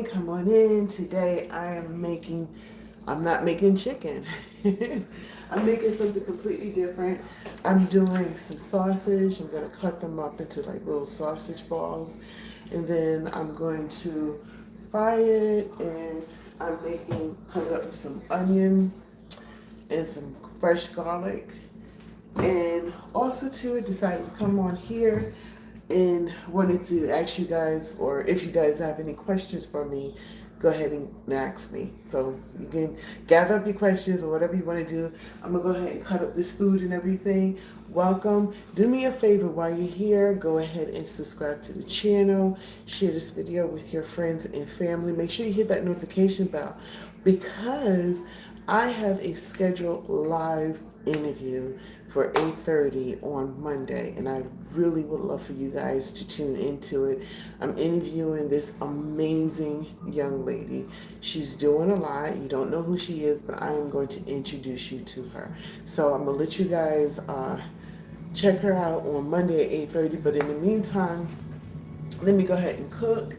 Come on in. Today I'm not making chicken. I'm making something completely different. I'm doing some sausage. I'm going to cut them up into like little sausage balls. And then I'm going to fry it. And cut up some onion and some fresh garlic. And also too, I decided to come on here and wanted to ask you guys, or if you guys have any questions for me, go ahead and ask me. So you can gather up your questions or whatever you want to do. I'm gonna go ahead and cut up this food and everything. Welcome. Do me a favor while you're here. Go ahead and subscribe to the channel. Share this video with your friends and family. Make sure you hit that notification bell because I have a scheduled live interview for 8:30 on Monday, and I really would love for you guys to tune into it. I'm interviewing this amazing young lady. She's doing a lot. You don't know who she is, but I am going to introduce you to her. So I'm gonna let you guys check her out on Monday at 8:30. But in the meantime, let me go ahead and cook.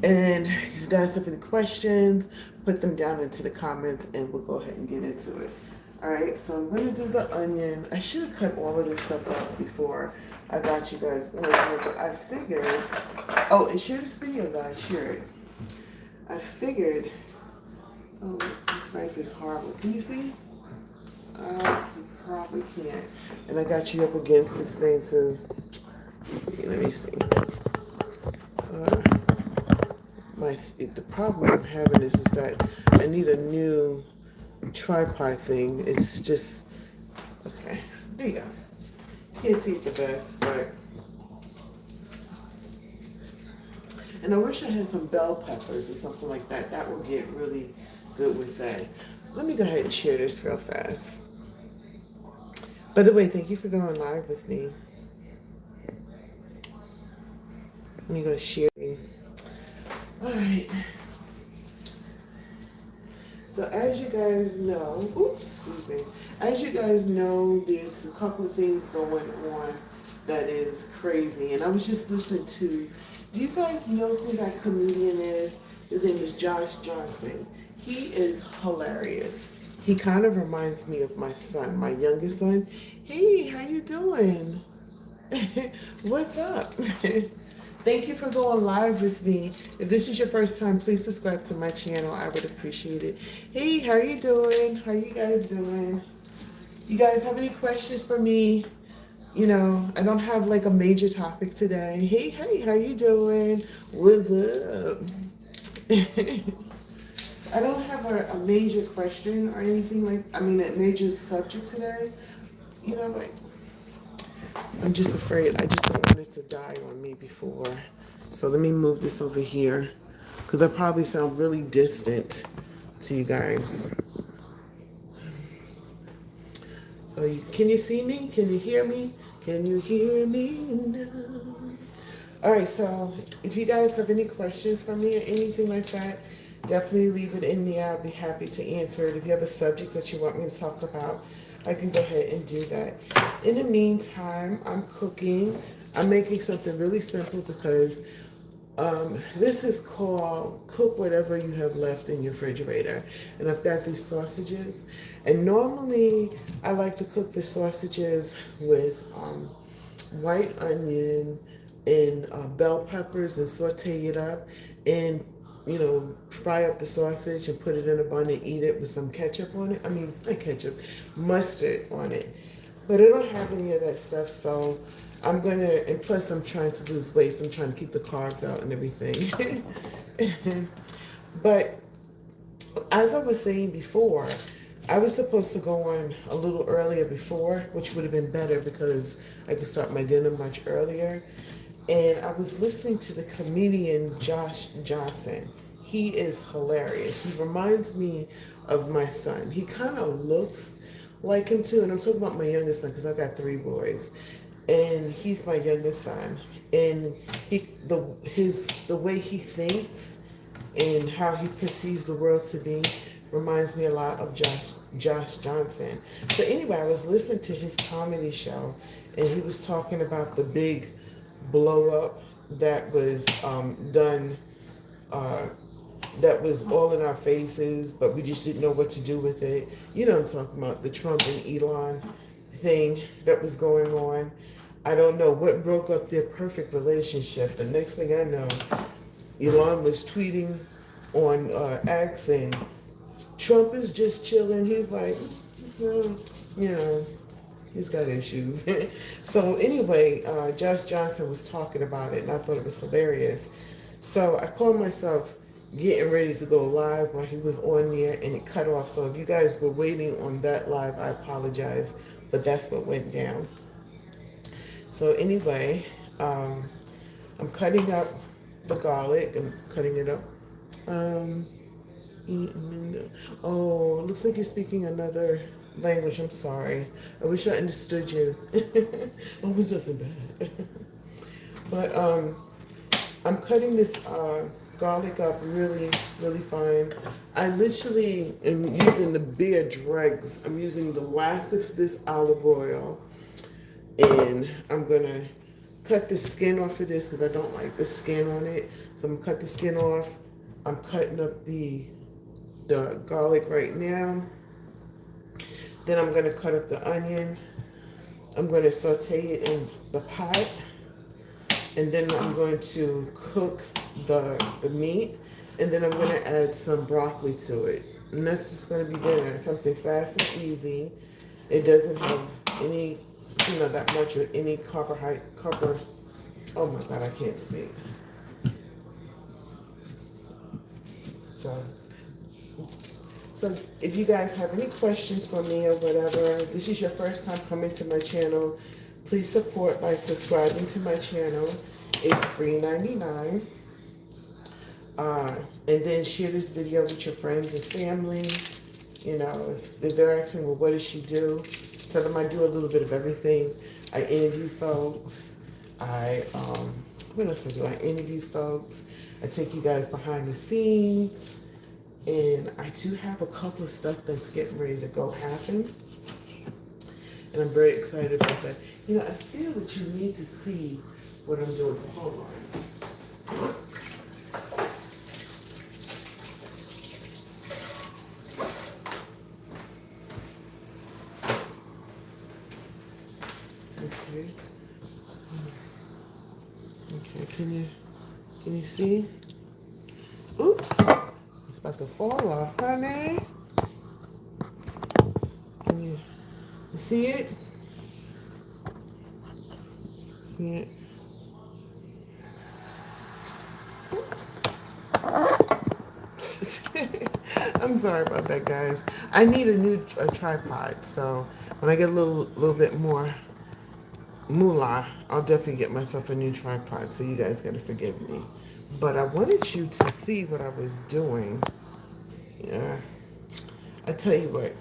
And if you guys have any questions, put them down into the comments and we'll go ahead and get into it. All right, so I'm gonna do the onion. I should have cut all of this stuff up before I got you guys on here, but I figured, oh, and share this video, guys, share it. I figured, oh, this knife is horrible. Can you see? You probably can't. And I got you up against this thing, so let me see. The problem I'm having is that I need a new tripod thing. It's just okay. There you go. Can't see it the best, but and I wish I had some bell peppers or something like that. That would get really good with that. Let me go ahead and share this real fast. By the way, thank you for going live with me. Let me go share. All right. So as you guys know, excuse me. As you guys know, there's a couple of things going on that is crazy. And I was just listening to, do you guys know who that comedian is? His name is Josh Johnson. He is hilarious. He kind of reminds me of my son, my youngest son. Hey, how you doing? What's up? Thank you for going live with me. If this is your first time, please subscribe to my channel. I would appreciate it. Hey, how are you doing? How you guys doing? You guys have any questions for me? You know, I don't have like a major topic today. Hey, how you doing? What's up? I don't have a major question or anything a major subject today. You know, like, I'm just afraid. I just don't want it to die on me before. So let me move this over here because I probably sound really distant to you guys. So can you see me? Can you hear me? Can you hear me now? All right, so if you guys have any questions for me or anything like that, definitely leave it in there. I'll be happy to answer it. If you have a subject that you want me to talk about, I can go ahead and do that. In the meantime, I'm cooking. I'm making something really simple because this is called cook whatever you have left in your refrigerator. And I've got these sausages. And normally I like to cook the sausages with white onion and bell peppers and saute it up and fry up the sausage and put it in a bun and eat it with some ketchup on it. I mean, not ketchup, mustard on it. But I don't have any of that stuff, so and plus I'm trying to lose weight, so I'm trying to keep the carbs out and everything. But as I was saying before, I was supposed to go on a little earlier before, which would have been better because I could start my dinner much earlier. And I was listening to the comedian Josh Johnson. He is hilarious. He reminds me of my son. He kind of looks like him too. And I'm talking about my youngest son because I've got 3 boys. And he's my youngest son. And the way he thinks and how he perceives the world to be reminds me a lot of Josh Johnson. So anyway, I was listening to his comedy show and he was talking about the big blow up that was done that was all in our faces, but we just didn't know what to do with it. You know what I'm talking about, the Trump and Elon thing that was going on. I don't know what broke up their perfect relationship. The next thing I know, Elon was tweeting on X, and Trump is just chilling. He's like, well, you know, he's got issues. So anyway, Josh Johnson was talking about it, and I thought it was hilarious. So I called myself getting ready to go live while he was on there, and it cut off. So if you guys were waiting on that live, I apologize, but that's what went down. So anyway, I'm cutting up the garlic. I'm cutting it up. Oh, it looks like you're speaking another language. I'm sorry. I wish I understood you. It was nothing bad. But I'm cutting this garlic up really, really fine. I literally am using the bare dregs. I'm using the last of this olive oil, and I'm gonna cut the skin off of this because I don't like the skin on it. So I'm gonna cut the skin off. I'm cutting up the garlic right now. Then I'm gonna cut up the onion. I'm gonna saute it in the pot, and then I'm going to cook the meat, and then I'm gonna add some broccoli to it. And that's just gonna be dinner. Something fast and easy. It doesn't have any, that much or any carbohydrate. Oh my God, I can't speak. So if you guys have any questions for me or whatever, this is your first time coming to my channel, please support by subscribing to my channel. It's free 99. And then share this video with your friends and family. If they're asking, well, what does she do? Tell them I do a little bit of everything. I interview folks. What else I do? I interview folks. I take you guys behind the scenes. And I do have a couple of stuff that's getting ready to go happen. And I'm very excited about that. I feel that you need to see what I'm doing. So hold on. Okay. Okay, can you see? Oops. It's about to fall off, honey. Can you see it? See it? I'm sorry about that, guys. I need a tripod, so when I get a little bit more moolah, I'll definitely get myself a new tripod, so you guys gotta forgive me. But I wanted you to see what I was doing. Yeah. I tell you what.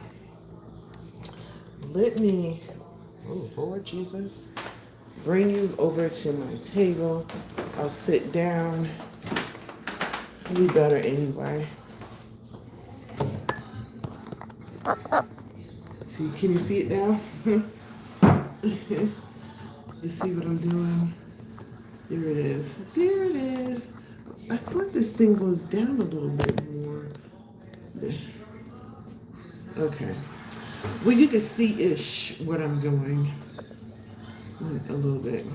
Let me, oh Lord Jesus, bring you over to my table. I'll sit down. It'll be better anyway. See, can you see it now? You see what I'm doing? There it is. There it is. I thought this thing goes down a little bit more. Okay. Well, you can see-ish what I'm doing. A little bit.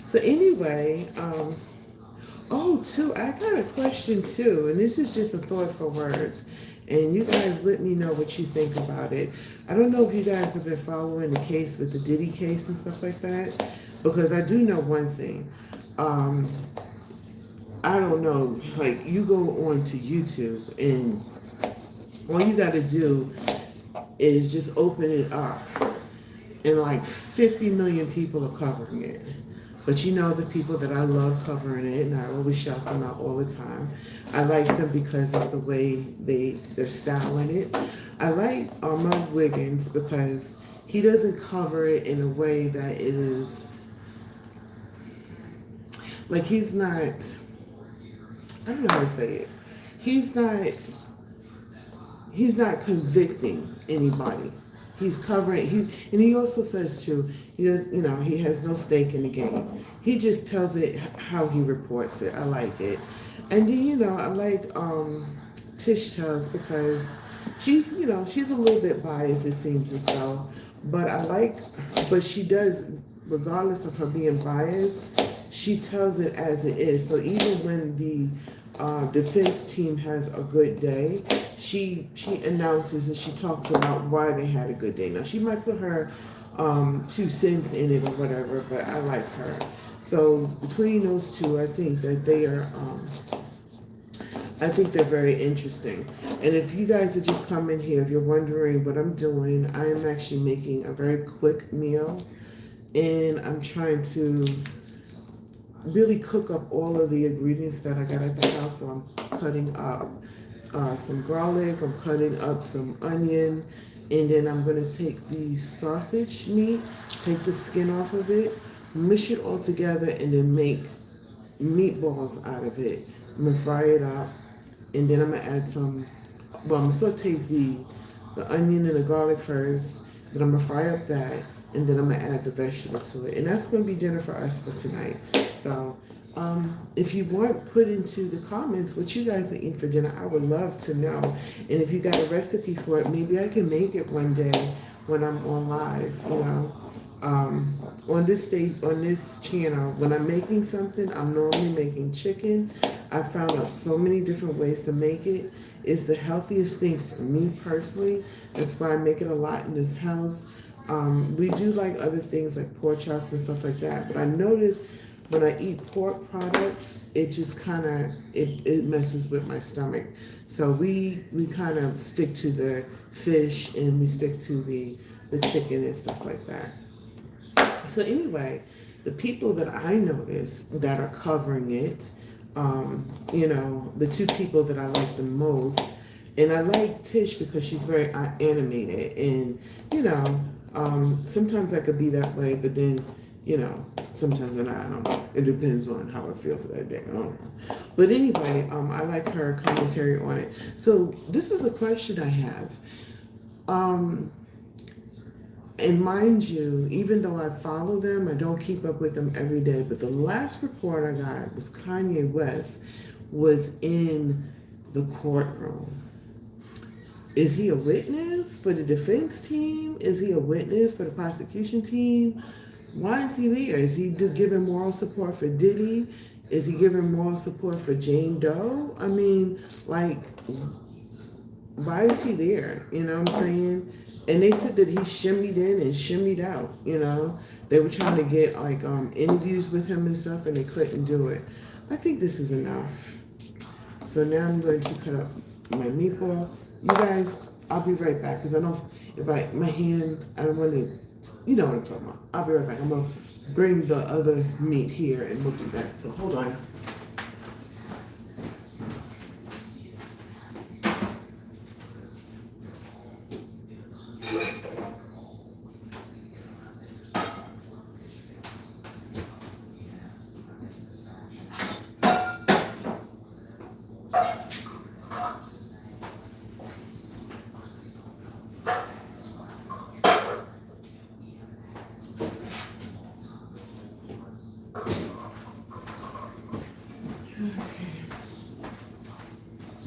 So anyway, I got a question too, and this is just a thought for words. And you guys let me know what you think about it. I don't know if you guys have been following the case with the Diddy case and stuff like that, because I do know one thing. I don't know, like you go on to YouTube and all you got to do is just open it up and like 50 million people are covering it. But the people that I love covering it, and I always shout them out all the time. I like them because of the way they're styling it. I like Ahmad Wiggins because he doesn't cover it in a way that it is, like he's not, I don't know how to say it. He's not convicting anybody. He's covering. And he also says too. He does. He has no stake in the game. He just tells it how he reports it. I like it. And then I like Tish tells because she's a little bit biased. It seems as though, but but she does, regardless of her being biased, she tells it as it is. So even when the defense team has a good day, she announces and she talks about why they had a good day. Now she might put her 2 cents in it or whatever, but I like her. So between those two, I think that they are. I think they're very interesting. And if you guys are just coming here, if you're wondering what I'm doing, I am actually making a very quick meal, and I'm trying to really cook up all of the ingredients that I got at the house. So I'm cutting up some garlic, I'm cutting up some onion, and then I'm going to take the sausage meat, take the skin off of it, mush it all together, and then make meatballs out of it. I'm going to fry it up, and then I'm going to add I'm going to saute the onion and the garlic first, then I'm going to fry up that, and then I'm going to add the vegetables to it. And that's going to be dinner for us for tonight. So if you want, put into the comments what you guys are eating for dinner. I would love to know. And if you got a recipe for it, maybe I can make it one day when I'm on live, on this channel. When I'm making something, I'm normally making chicken. I found out so many different ways to make it. It's the healthiest thing for me personally. That's why I make it a lot in this house. We do like other things like pork chops and stuff like that, but I noticed when I eat pork products, it just kind of, it messes with my stomach. So we kind of stick to the fish and we stick to the chicken and stuff like that. So anyway, the people that I notice that are covering it, the 2 people that I like the most, and I like Tish because she's very animated, and sometimes I could be that way, but then sometimes I don't know. It depends on how I feel for that day. I don't know. But anyway, I like her commentary on it. So this is a question I have. And mind you, even though I follow them, I don't keep up with them every day. But the last report I got was Kanye West was in the courtroom. Is he a witness for the defense team? Is he a witness for the prosecution team? Why is he there? Is he giving moral support for Diddy? Is he giving moral support for Jane Doe? I mean, why is he there? You know what I'm saying? And they said that he shimmied in and shimmied out. They were trying to get interviews with him and stuff, and they couldn't do it. I think this is enough. So now I'm going to cut up my meatball. You guys, I'll be right back because I don't. My hands, I don't want to. You know what I'm talking about. I'll be right back. I'm gonna bring the other meat here and we'll do that. So hold on.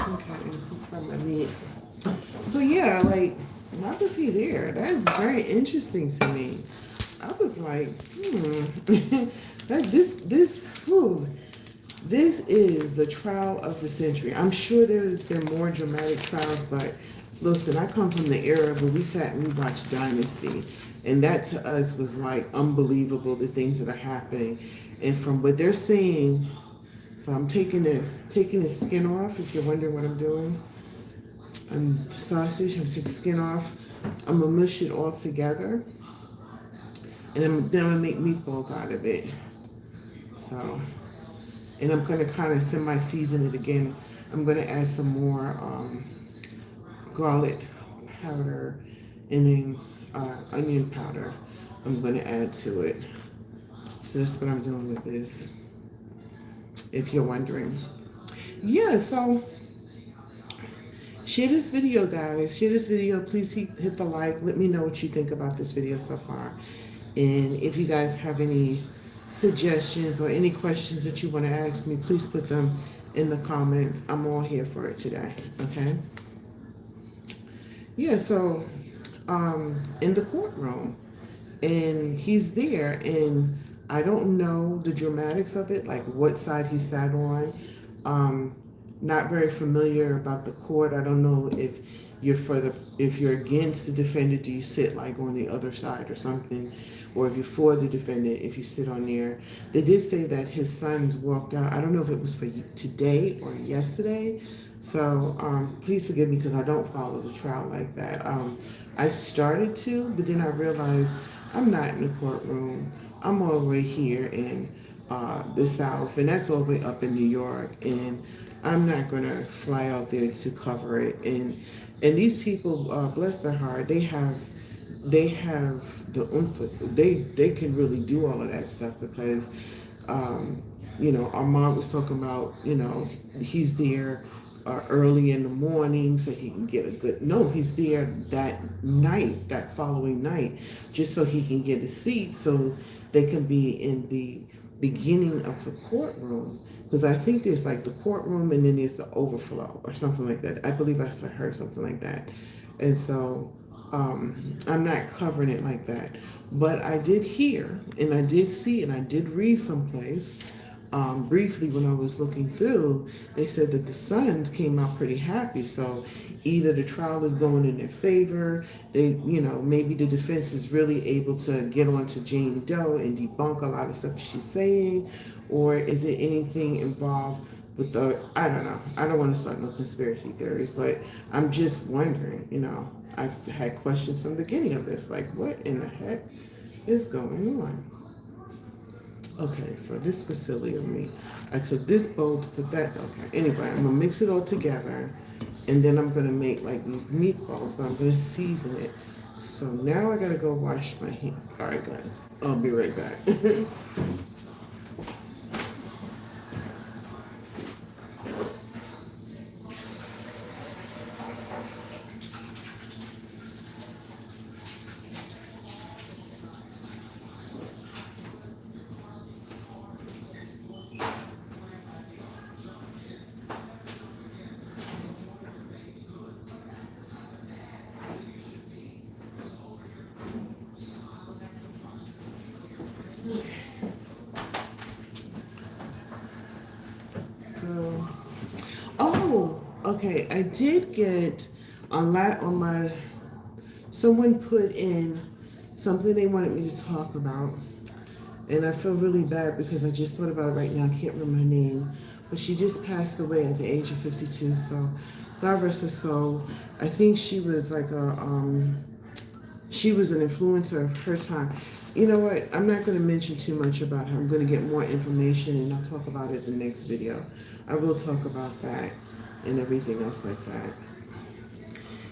Okay, this is from my meat. So yeah, why was he there? That is very interesting to me. I was like, this is the trial of the century. I'm sure there are more dramatic trials, but listen, I come from the era where we sat and we watched Dynasty, and that to us was like unbelievable, the things that are happening. And from what they're saying, so I'm taking this skin off, if you're wondering what I'm doing. The sausage, I'm gonna take the skin off. I'm gonna mush it all together. And then I'm gonna make meatballs out of it. So, and I'm gonna kind of semi-season it again. I'm gonna add some more garlic powder and then onion powder. I'm gonna add to it. So that's what I'm doing with this, if you're wondering. Yeah, so share this video, guys. Share this video. Please hit the like. Let me know what you think about this video so far. And if you guys have any suggestions or any questions that you want to ask me, please put them in the comments. I'm all here for it today. Okay? Yeah, so in the courtroom, and he's there, and I don't know the dramatics of it, like what side he sat on. Not very familiar about the court. I don't know if you're against the defendant, do you sit like on the other side or something, or if you're for the defendant, if you sit on there. They did say that his sons walked out. I don't know if it was for today or yesterday. So please forgive me because I don't follow the trial like that. I started to, but then I realized I'm not in the courtroom. I'm all the way here in the South, and that's all the way up in New York, and I'm not gonna fly out there to cover it. And these people, bless their heart, they have the oomph. They can really do all of that stuff because, our mom was talking about, he's there early in the morning so he can get a good. No, he's there that following night, just so he can get a seat so they can be in the beginning of the courtroom. Because I think there's like the courtroom and then there's the overflow or something like that. I believe I heard something like that. And so I'm not covering it like that. But I did hear and I did see and I did read someplace briefly when I was looking through, they said that the sons came out pretty happy. So either the trial is going in their favor, maybe the defense is really able to get on to Jane Doe and debunk a lot of stuff that she's saying, or is it anything involved with I don't know. I don't want to start no conspiracy theories, but I'm just wondering, I've had questions from the beginning of this, like what in the heck is going on? Okay, so this was silly of me. I took this bowl to put that. Okay, anyway, I'm gonna mix it all together, and then I'm gonna make like these meatballs, but I'm gonna season it. So now I gotta go wash my hands. All right, guys, I'll be right back. Okay, I did get on my someone put in something they wanted me to talk about, and I feel really bad because I just thought about it right now. I can't remember her name, but she just passed away at the age of 52. So God rest her soul. I think she was like she was an influencer of her time. You know what? I'm not going to mention too much about her. I'm going to get more information and I'll talk about it in the next video. I will talk about that and everything else like that.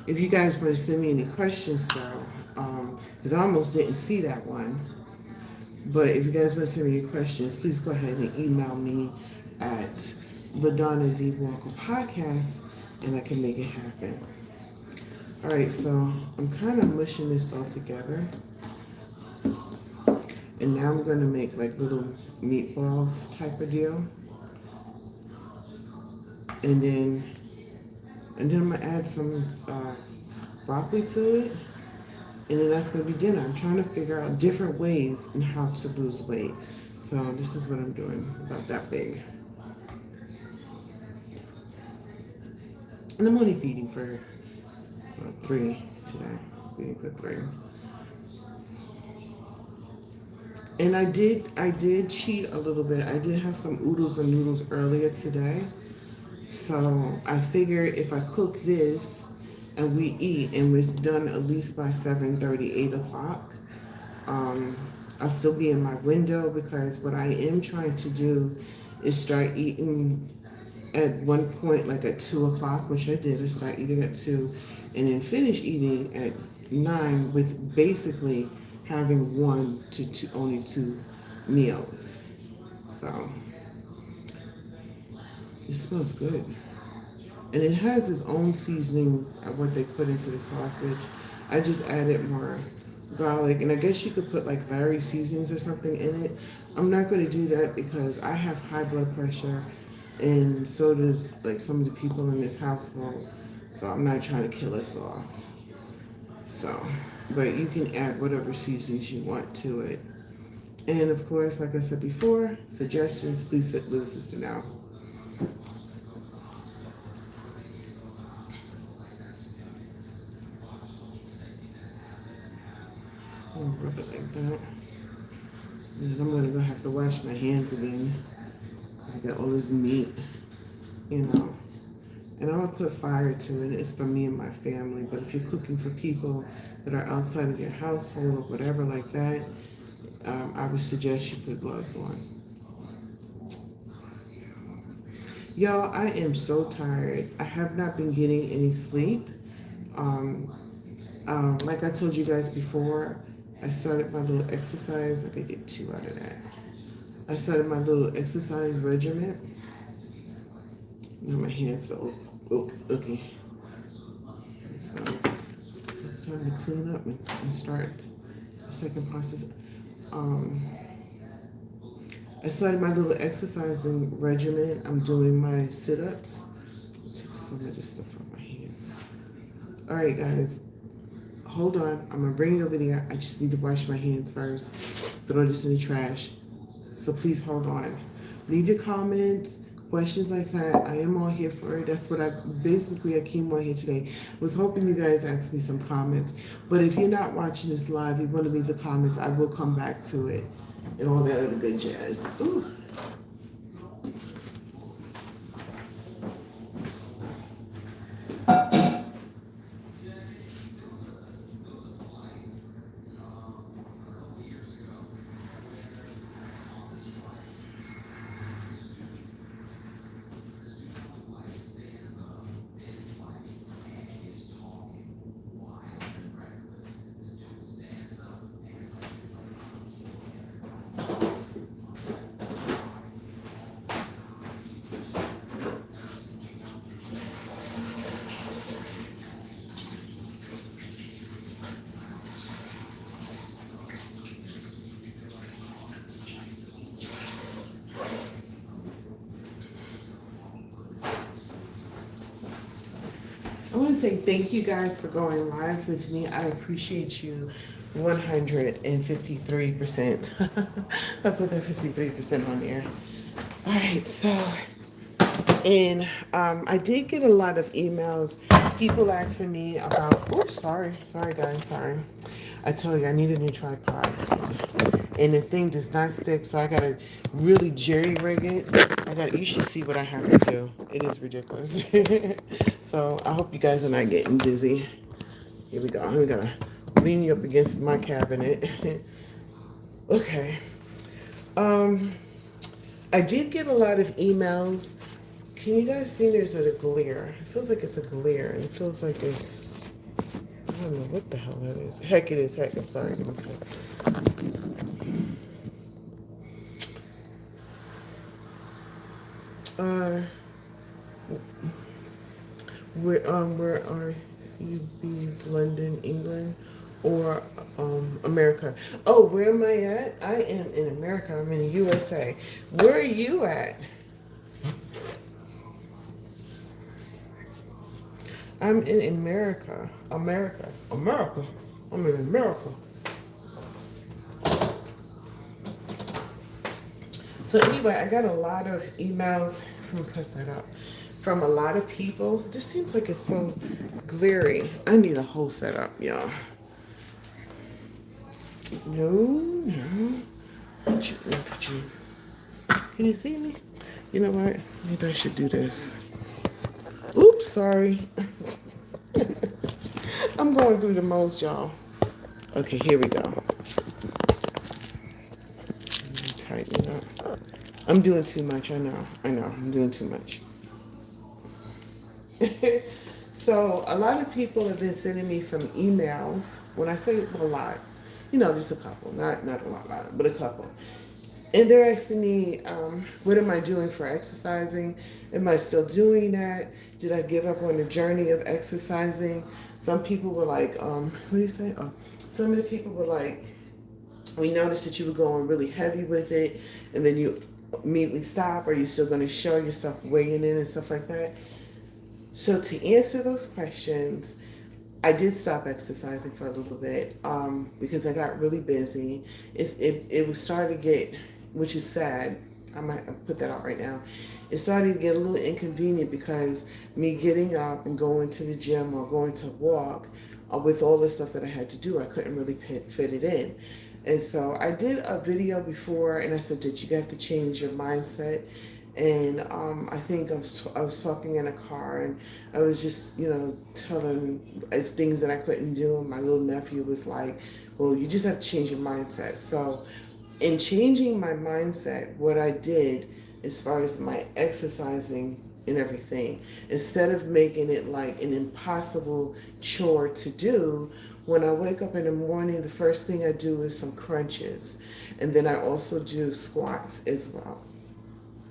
If you guys want to send me any questions though, because I almost didn't see that one, but if you guys want to send me any questions, please go ahead and email me at the Donna D. Walker Podcast and I can make it happen. Alright, so I'm kind of mushing this all together. And now I'm going to make like little meatballs type of deal. And then I'm going to add some broccoli to it. And then that's going to be dinner. I'm trying to figure out different ways in how to lose weight. So this is what I'm doing, about that big. And I'm only feeding for 3 today. Feeding for 3. And I did cheat a little bit. I did have some oodles and noodles earlier today. So I figured if I cook this and we eat and it's done at least by 7:30, 8 o'clock, I'll still be in my window, because what I am trying to do is start eating at one point like at 2 o'clock, which I did. I start eating at 2 and then finish eating at 9 with basically having 1 to only 2 meals. So it smells good. And it has its own seasonings of what they put into the sausage. I just added more garlic, and I guess you could put like Larry seasonings or something in it. I'm not going to do that because I have high blood pressure, and so does like some of the people in this household. So I'm not trying to kill us off. So, but you can add whatever seasonings you want to it. And of course, like I said before, suggestions, please sit with a sister now. I'll rub it like that. And I'm gonna have to wash my hands again. I got all this meat, you know. And I'm gonna put fire to it. It's for me and my family. But if you're cooking for people that are outside of your household or whatever like that, I would suggest you put gloves on. Y'all, I am so tired. I have not been getting any sleep. Like I told you guys before, I started my little exercise. I could get 2 out of that. I started my little exercise regimen. Now my hands are okay. So it's time to clean up and start the second process. I started my little exercising regimen. I'm doing my sit-ups. Take some of this stuff off my hands. All right, guys. Hold on. I'm gonna bring you over there. I just need to wash my hands first. Throw this in the trash. So please hold on. Leave your comments, questions like that. I am on here for it. That's what I came on here today. Was hoping you guys ask me some comments. But if you're not watching this live, you want to leave the comments, I will come back to it and all that other good jazz. Ooh. I want to say thank you guys for going live with me. I appreciate you 153%. I put that 53% on there. All right, so, and I did get a lot of emails, people asking me about, oops, sorry guys, sorry. I tell you, I need a new tripod. And the thing does not stick, so I gotta really jerry rig it. You should see what I have to do. It is ridiculous. So I hope you guys are not getting dizzy. Here we go. I'm gonna lean you up against my cabinet. Okay. I did get a lot of emails. Can you guys see there's a glare? It feels like it's a glare, and it feels like it's, I don't know what the hell that is. Heck, it is. Heck, I'm sorry. Where are you? Bees, London, England, or America? Oh, where am I at? I am in America. I'm in the USA. Where are you at? I'm in America. America. I'm in America. So anyway, I got a lot of emails. I'm gonna cut that up. From a lot of people. This seems like it's so glary. I need a whole setup, y'all. No. Look at you. Can you see me? You know what? Maybe I should do this. Oops, sorry. I'm going through the most, y'all. Okay, here we go. Tighten it up. I'm doing too much, I know. I'm doing too much. So a lot of people have been sending me some emails. When I say a lot, just a couple, not a lot, but a couple. And they're asking me, what am I doing for exercising? Am I still doing that? Did I give up on the journey of exercising? Some people were like, what do you say? Oh, some of the people were like, we noticed that you were going really heavy with it, and then you immediately stop. Are you still going to show yourself weighing in and stuff like that? So to answer those questions, I did stop exercising for a little bit because I got really busy. It was starting to get, which is sad. I might put that out right now. It started to get a little inconvenient because me getting up and going to the gym or going to walk with all the stuff that I had to do, I couldn't really fit it in. And so I did a video before, and I said that you have to change your mindset. And I think I was talking in a car, and I was just telling as things that I couldn't do. And my little nephew was like, "Well, you just have to change your mindset." So, in changing my mindset, what I did as far as my exercising and everything, instead of making it like an impossible chore to do, when I wake up in the morning, the first thing I do is some crunches, and then I also do squats as well.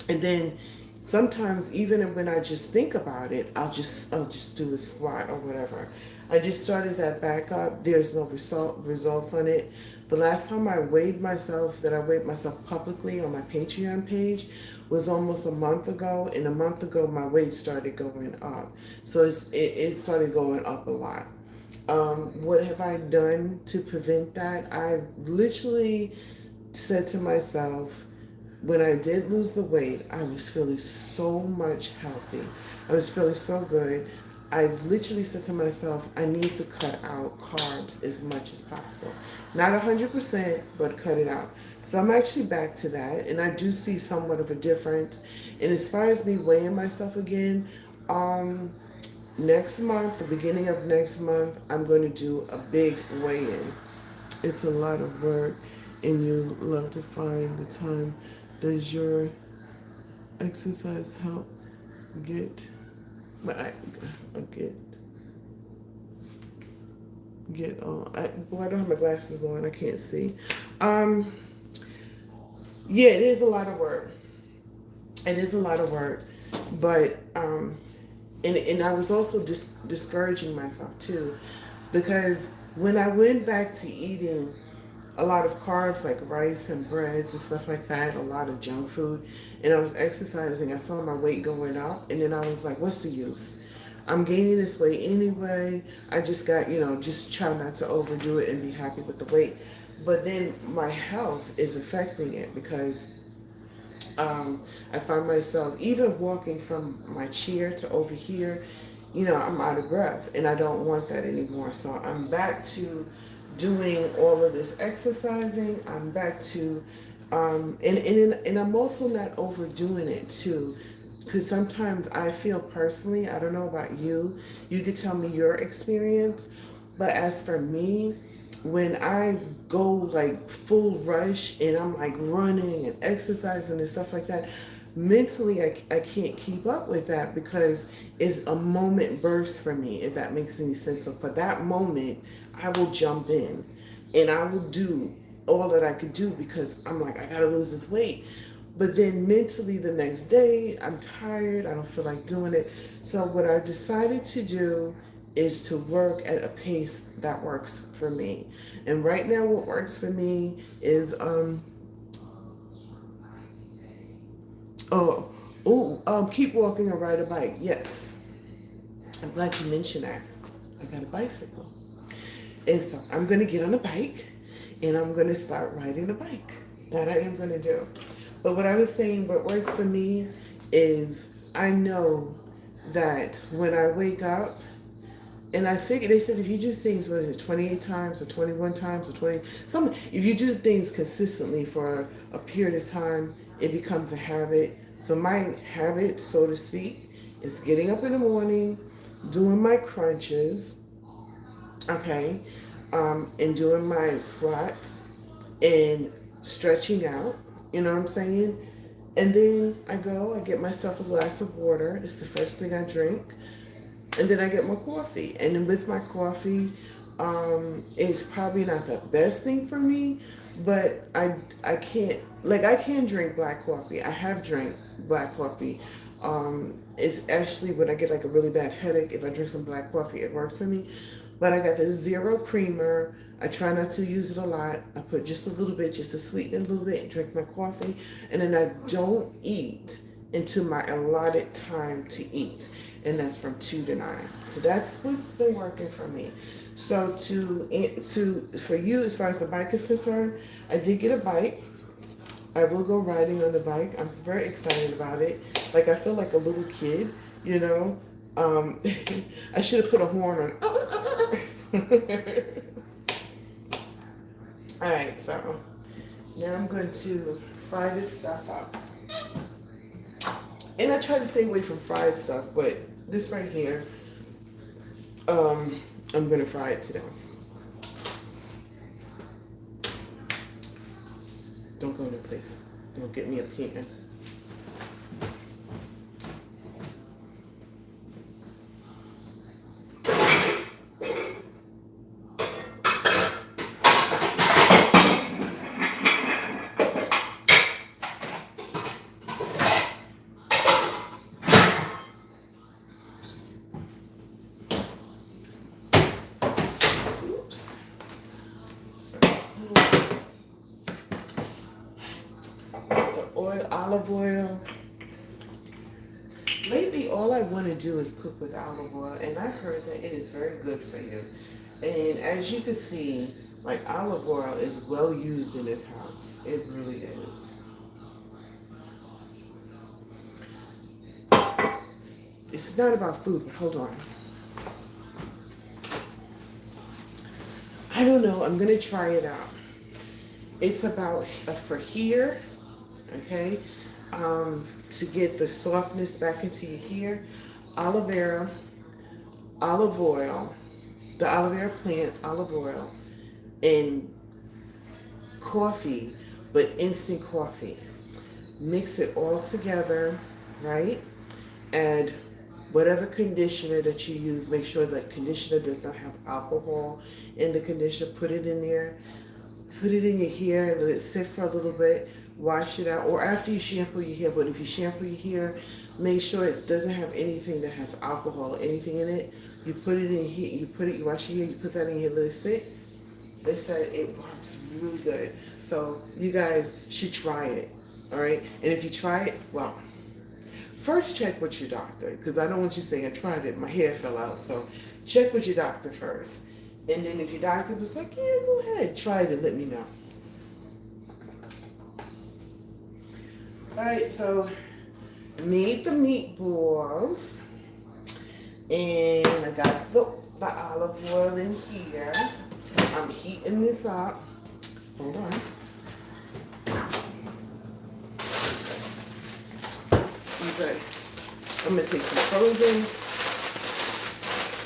And then sometimes even when I just think about it, I'll just do a squat or whatever. I just started that back up. There's no results on it. The last time I weighed myself, that I weighed myself publicly on my Patreon page, was almost a month ago. And a month ago, my weight started going up. So it started going up a lot. What have I done to prevent that? I literally said to myself, when I did lose the weight, I was feeling so much healthy. I was feeling so good. I literally said to myself, I need to cut out carbs as much as possible. Not 100%, but cut it out. So I'm actually back to that, and I do see somewhat of a difference. And as far as me weighing myself again, next month, the beginning of next month, I'm going to do a big weigh-in. It's a lot of work, and you love to find the time. Does your exercise help get on? I don't have my glasses on. I can't see. Yeah, it is a lot of work. It is a lot of work, but and I was also discouraging myself too, because when I went back to eating a lot of carbs like rice and breads and stuff like that, a lot of junk food, and I was exercising, I saw my weight going up, and then I was like, what's the use? I'm gaining this weight anyway. I just got, just try not to overdo it and be happy with the weight. But then my health is affecting it because I find myself even walking from my chair to over here, I'm out of breath, and I don't want that anymore. So I'm back to doing all of this exercising. I'm back to, and I'm also not overdoing it too, because sometimes I feel personally, I don't know about you, you could tell me your experience, but as for me, when I go like full rush and I'm like running and exercising and stuff like that, mentally I can't keep up with that because it's a moment burst for me, if that makes any sense. So for that moment, I will jump in and I will do all that I could do because I'm like, I gotta lose this weight. But then mentally the next day, I'm tired, I don't feel like doing it. So what I decided to do is to work at a pace that works for me. And right now what works for me is keep walking or ride a bike. Yes. I'm glad you mentioned that. I got a bicycle. And so I'm gonna get on a bike and I'm gonna start riding a bike. That I am gonna do. But what I was saying, what works for me is I know that when I wake up, and I figure they said if you do things, 28 times or 21 times or 20, if you do things consistently for a period of time, it becomes a habit. So my habit, so to speak, is getting up in the morning, doing my crunches, okay, and doing my squats and stretching out, you know what I'm saying? And then I get myself a glass of water. That's the first thing I drink. And then I get my coffee. And then with my coffee, it's probably not the best thing for me, but I can't, like, I can drink black coffee. I have drank black coffee. It's actually when I get like a really bad headache, if I drink some black coffee, it works for me. But I got the zero creamer. I try not to use it a lot. I put just a little bit, just to sweeten it a little bit, and drink my coffee. And then I don't eat until my allotted time to eat, and that's from 2 to 9. So that's what's been working for me. So for you, as far as the bike is concerned, I did get a bike. I will go riding on the bike. I'm very excited about it. Like, I feel like a little kid, you know. I should have put a horn on. All right, so now I'm going to fry this stuff up. And I try to stay away from fried stuff, but this right here, I'm going to fry it today. Don't go in a place. Don't get me a pan. Oops. Olive oil. Lately, all I want to do is cook with olive oil, and I heard that it is very good for you. And as you can see, like, olive oil is well used in this house. It really is. It's not about food, but hold on. I don't know. I'm going to try it out. It's about for here, okay, to get the softness back into your hair. Aloe vera, olive oil, the aloe vera plant, olive oil, and coffee, but instant coffee. Mix it all together, right? Add whatever conditioner that you use. Make sure the conditioner does not have alcohol in the conditioner. Put it in there. Put it in your hair and let it sit for a little bit. Wash it out, or after you shampoo your hair. But if you shampoo your hair, make sure it doesn't have anything that has alcohol or anything in it. You put it in here. You wash your hair. You put that in here. Let it sit. They said it works really good. So you guys should try it. All right. And if you try it, well, first check with your doctor, because I don't want you saying I tried it, my hair fell out. So check with your doctor first. And then if your doctor was like, yeah, go ahead, try it and let me know. All right, so I made the meatballs, and I got the olive oil in here. I'm heating this up. Hold on. Okay. I'm gonna take some frozen.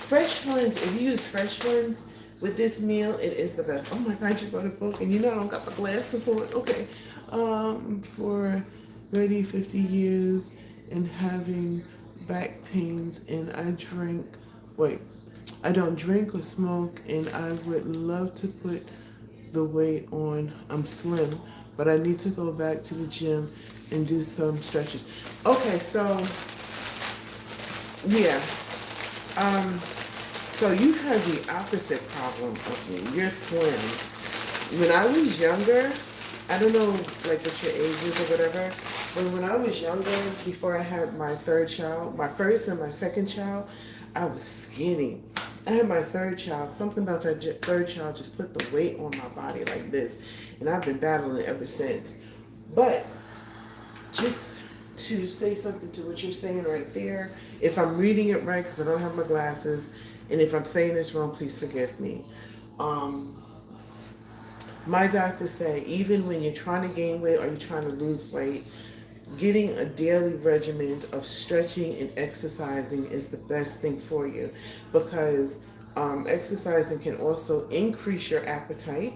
Fresh ones, if you use fresh ones with this meal, it is the best. Oh my God, you got a book, and you know I don't got my glasses on. Okay. For ready 50 years and having back pains, and I don't drink or smoke, and I would love to put the weight on. I'm slim, but I need to go back to the gym and do some stretches. Okay, so yeah. So you have the opposite problem of me. You're slim. When I was younger, I don't know like what your age is or whatever, but when I was younger, before I had my third child, my first and my second child, I was skinny. I had my third child. Something about that third child just put the weight on my body like this, and I've been battling it ever since. But just to say something to what you're saying right there, if I'm reading it right, because I don't have my glasses, and if I'm saying this wrong, please forgive me. My doctor said even when you're trying to gain weight or you're trying to lose weight, getting a daily regimen of stretching and exercising is the best thing for you, because exercising can also increase your appetite.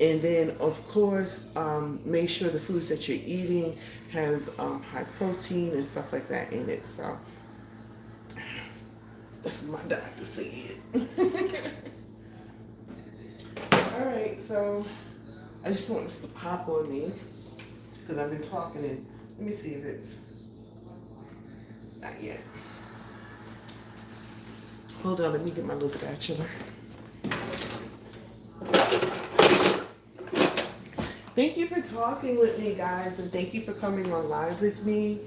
And then, of course, make sure the foods that you're eating has high protein and stuff like that in it. So that's what my doctor said. All right, so I just want this to pop on me because I've been talking and let me see if it's not yet. Hold on, let me get my little spatula. Thank you for talking with me, guys, and thank you for coming on live with me.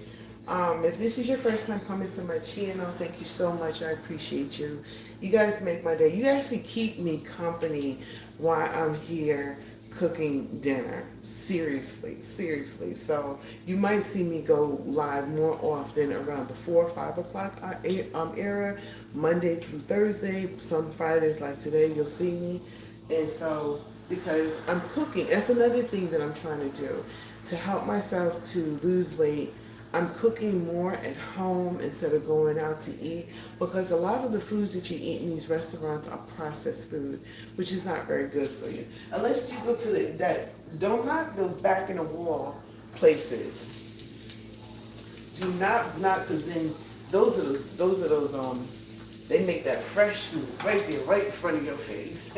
If this is your first time coming to my channel, thank you so much. I appreciate you. You guys make my day. You actually keep me company while I'm here cooking dinner. Seriously, seriously. So you might see me go live more often around the 4 or 5 o'clock era, Monday through Thursday. Some Fridays like today, you'll see me. And so, because I'm cooking, that's another thing that I'm trying to do to help myself to lose weight. I'm cooking more at home instead of going out to eat because a lot of the foods that you eat in these restaurants are processed food, which is not very good for you. Unless you go to don't knock those back in the wall places. Do not knock, because then those are those they make that fresh food right there, right in front of your face.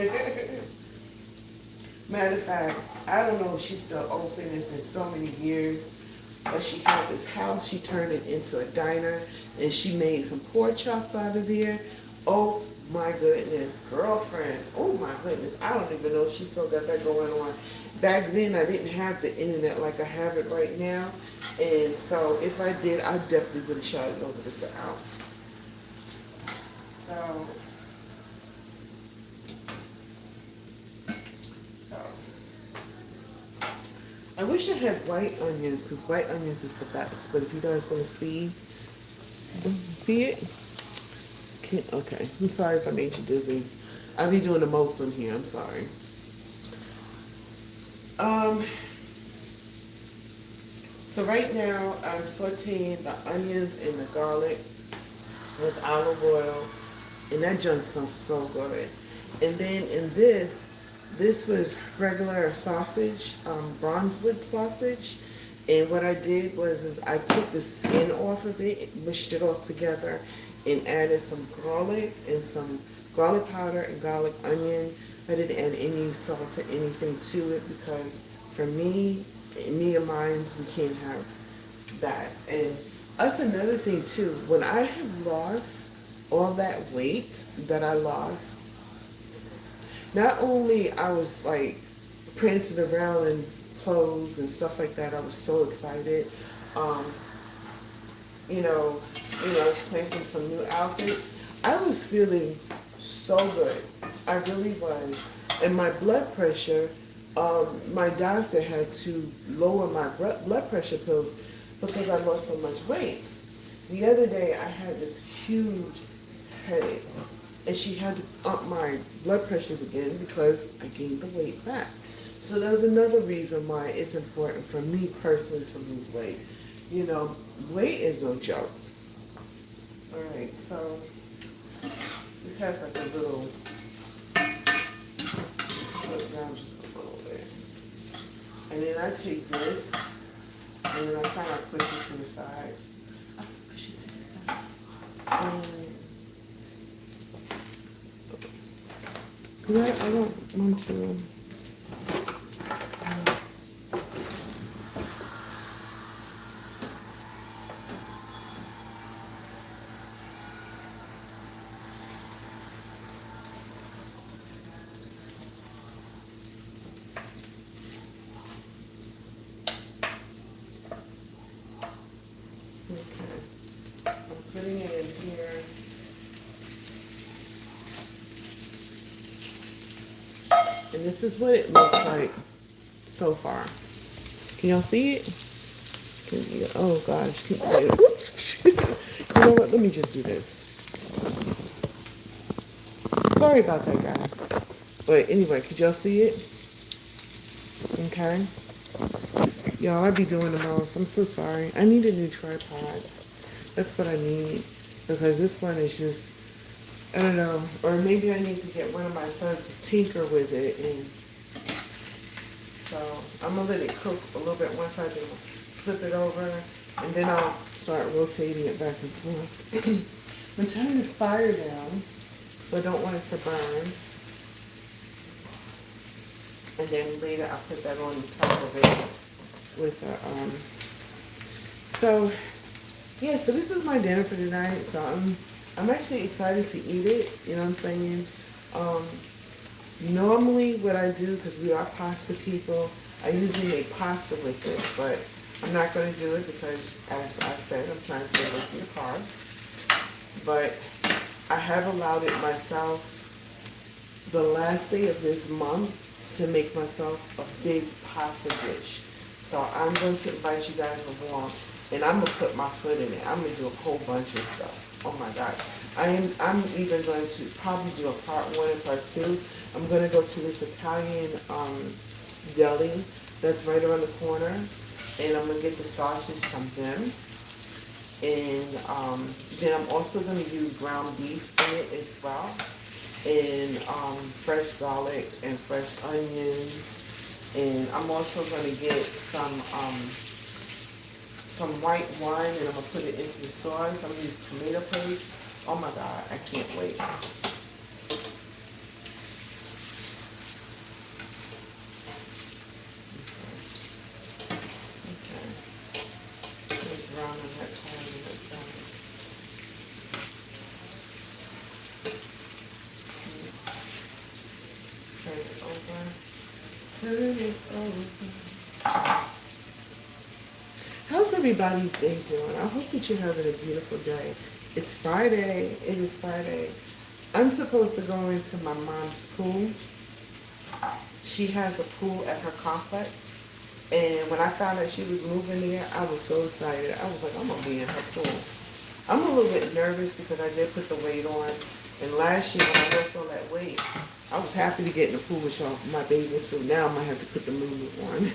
Matter of fact, I don't know if she's still open. It's been so many years. But she had this house, she turned it into a diner, and she made some pork chops out of there. Oh my goodness, girlfriend, oh my goodness, I don't even know if she still got that going on. Back then, I didn't have the internet like I have it right now, and so if I did, I definitely would have shouted your sister out. I wish I had white onions, because white onions is the best. But if you guys want to see it? Okay. I'm sorry if I made you dizzy. I'll be doing the most on here. I'm sorry. So right now, I'm sauteing the onions and the garlic with olive oil. And that junk smells so good. And then in this was regular sausage, Brunswick sausage, and what I did was I took the skin off of it, mushed it all together, and added some garlic and some garlic powder and garlic onion. I didn't add any salt or anything to it because for me and mine, we can't have that. And that's another thing too. When I have lost all that weight that I lost, not only I was like prancing around in clothes and stuff like that, I was so excited. I was planning some new outfits. I was feeling so good. I really was. And my blood pressure, my doctor had to lower my blood pressure pills because I lost so much weight. The other day I had this huge headache. And she had to up my blood pressures again because I gained the weight back. So there's another reason why it's important for me personally to lose weight. You know, weight is no joke. All right, so this has like a little, put it down just a little bit. And then I take this, and then I kind of push it to the side. I push it to the side. I don't want to. Okay. I'm putting it in here. And this is what it looks like so far. Can y'all see it? Oh gosh. Oops. You know what? Let me just do this. Sorry about that, guys. But anyway, could y'all see it? Okay. Y'all, I be doing the most. I'm so sorry. I need a new tripod. That's what I need. Because this one is just, I don't know, or maybe I need to get one of my sons to tinker with it. And so I'm going to let it cook a little bit once I can flip it over, and then I'll start rotating it back and forth. I'm turning this fire down, so I don't want it to burn. And then later I'll put that on top of it with a, so yeah, so this is my dinner for tonight. So I'm actually excited to eat it. You know what I'm saying? Um, Normally what I do, because we are pasta people, I usually make pasta with it, but I'm not going to do it because, as I said, I'm trying to stay away from the carbs. But I have allowed it myself the last day of this month to make myself a big pasta dish. So I'm going to invite you guys along, and I'm gonna put my foot in it. I'm gonna do a whole bunch of stuff. Oh my God. I'm even going to probably do a part 1 and part 2. I'm gonna go to this Italian deli that's right around the corner, and I'm gonna get the sausage from them. And then I'm also gonna use ground beef in it as well, and fresh garlic and fresh onions. And I'm also gonna get some white wine, and I'm gonna put it into the sauce. I'm gonna use tomato paste. Oh my God, I can't wait. Okay. Just brown on that side and that side. Turn it over. Turn it over. How's everybody's day doing? I hope that you're having a beautiful day. It's Friday. It is Friday. I'm supposed to go into my mom's pool. She has a pool at her complex. And when I found out she was moving there, I was so excited. I was like, I'm going to be in her pool. I'm a little bit nervous because I did put the weight on. And last year when I lost all that weight, I was happy to get in the pool with y'all, my baby. So now I'm going to have to put the movement on.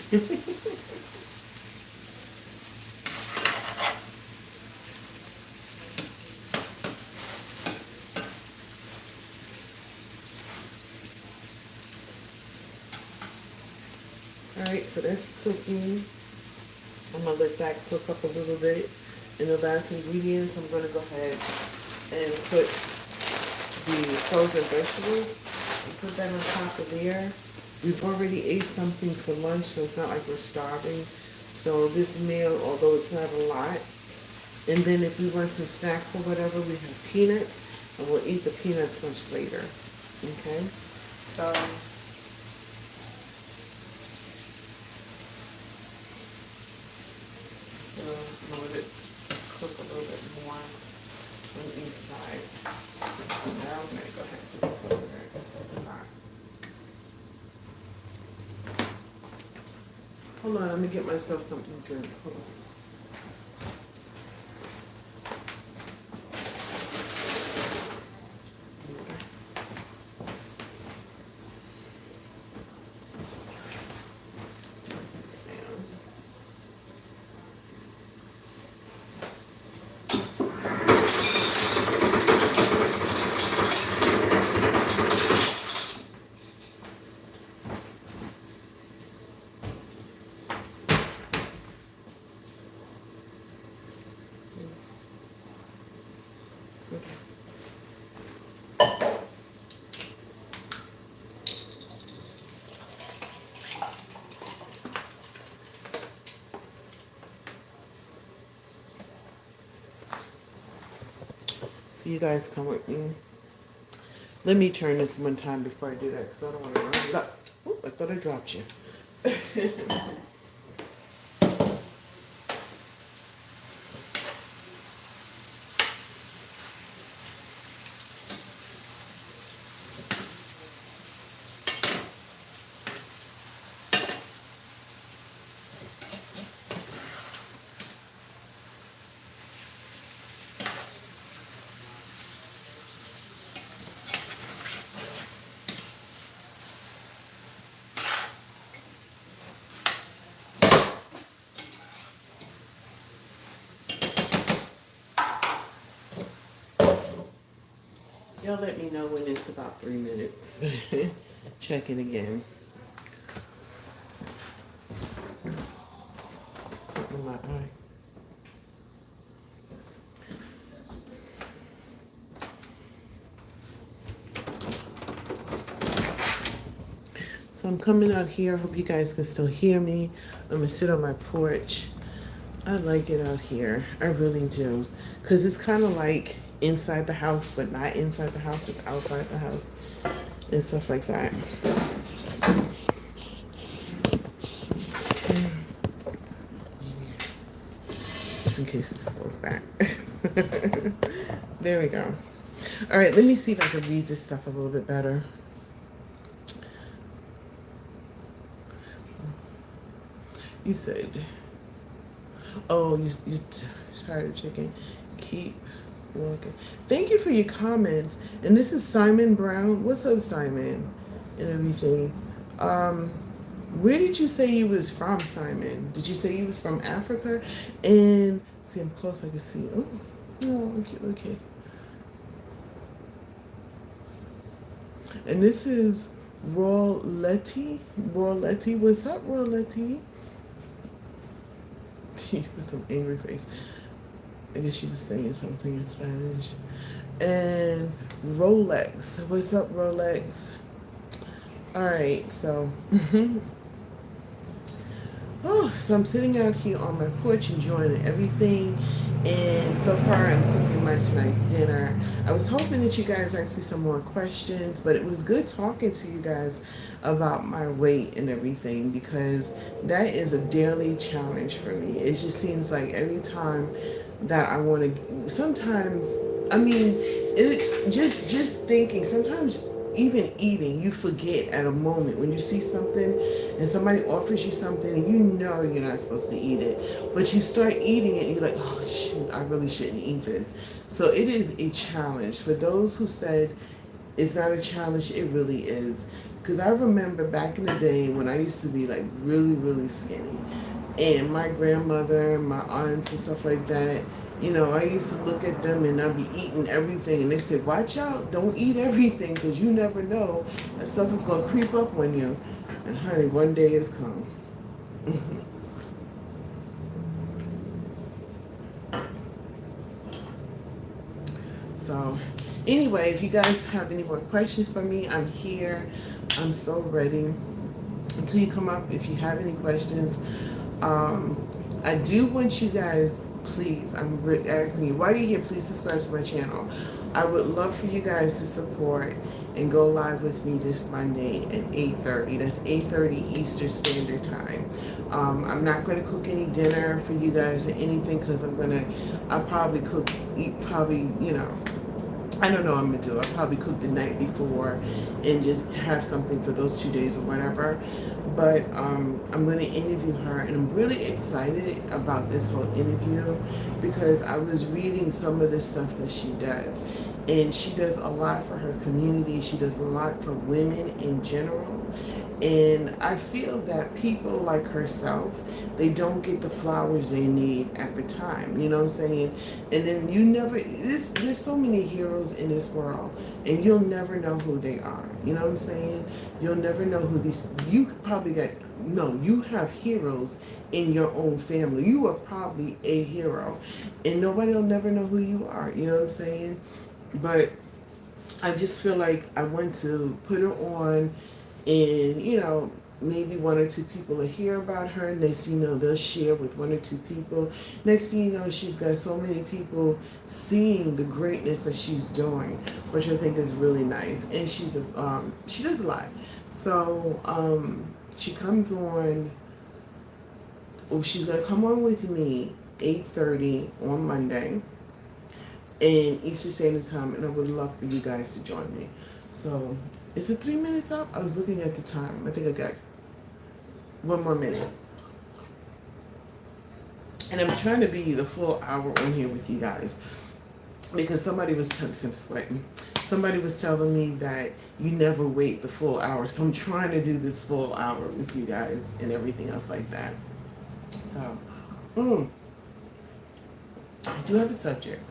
Alright, so that's cooking. I'm going to let that cook up a little bit. And the last ingredients, I'm going to go ahead and put the frozen vegetables and put that on top of there. We've already ate something for lunch, so it's not like we're starving. So this meal, although it's not a lot, and then if we want some snacks or whatever, we have peanuts, and we'll eat the peanuts much later. Okay? So I'm going to let it cook a little bit more on each side. Now I'm going to go ahead and put this over there. It's hot. Hold on, let me get myself something to drink. Hold on. So you guys come with me. Let me turn this one time before I do that because I don't want to run it up. Oop, I thought I dropped you. Y'all let me know when it's about 3 minutes. Check it again. Something in my eye. So So I'm coming out here. Hope you guys can still hear me. I'm gonna sit on my porch. I like it out here. I really do. Because it's kind of like inside the house, but not inside the house. It's outside the house and stuff like that. Just in case this goes back. There we go. All right, let me see if I can read this stuff a little bit better. You said, oh, you tired of chicken. Keep walking. Thank you for your comments. And this is Simon Brown. What's up, Simon? And everything. Where did you say you was from, Simon? Did you say you was from Africa? And see, I'm close. I can see. Oh, cute little kid. And this is Roletti. Roletti, what's up, Roletti? With some angry face. I guess she was saying something in Spanish. And Rolex. What's up, Rolex? All right, so so I'm sitting out here on my porch enjoying everything, and so far I'm cooking my tonight's dinner. I was hoping that you guys asked me some more questions, but it was good talking to you guys about my weight and everything, because that is a daily challenge for me. It just seems like every time that I want to, sometimes, I mean, it just thinking, sometimes even eating, you forget at a moment when you see something and somebody offers you something and you know you're not supposed to eat it, but you start eating it and you're like, oh shoot, I really shouldn't eat this. So it is a challenge. For those who said it's not a challenge, it really is. Because I remember back in the day when I used to be like really, really skinny, and my grandmother and my aunts and stuff like that, you know, I used to look at them and I'd be eating everything, and they said, watch out, don't eat everything, because you never know, that stuff is going to creep up on you. And honey, one day has come. So anyway, if you guys have any more questions for me, I'm here. I'm so ready. Until you come up, if you have any questions, I do want you guys, please, I'm asking you, while you're here, please subscribe to my channel. I would love for you guys to support and go live with me this Monday at 8:30. That's 8:30 Eastern Standard Time. I'm not going to cook any dinner for you guys or anything, because I'll probably cook, you know, I don't know what I'm going to do. I'll probably cook the night before and just have something for those 2 days or whatever. But I'm going to interview her, and I'm really excited about this whole interview, because I was reading some of the stuff that she does. And she does a lot for her community. She does a lot for women in general. And I feel that people like herself, they don't get the flowers they need at the time, you know what I'm saying? And then you never, there's so many heroes in this world, and you'll never know who they are, you know what I'm saying? You'll never know who you probably you have heroes in your own family. You are probably a hero, and nobody will never know who you are, you know what I'm saying? But I just feel like I want to put her on, and, you know, maybe one or two people will hear about her. Next thing you know, they'll share with one or two people. Next thing you know, she's got so many people seeing the greatness that she's doing, which I think is really nice. And she does a lot. So she comes on. She's gonna come on with me 8:30 on Monday in Eastern Standard Time, and I would love for you guys to join me. So, is it 3 minutes up? I was looking at the time. I think I got 1 more minute. And I'm trying to be the full hour on here with you guys, because somebody was sweating. Somebody was telling me that you never wait the full hour. So I'm trying to do this full hour with you guys and everything else like that. So, I do have a subject.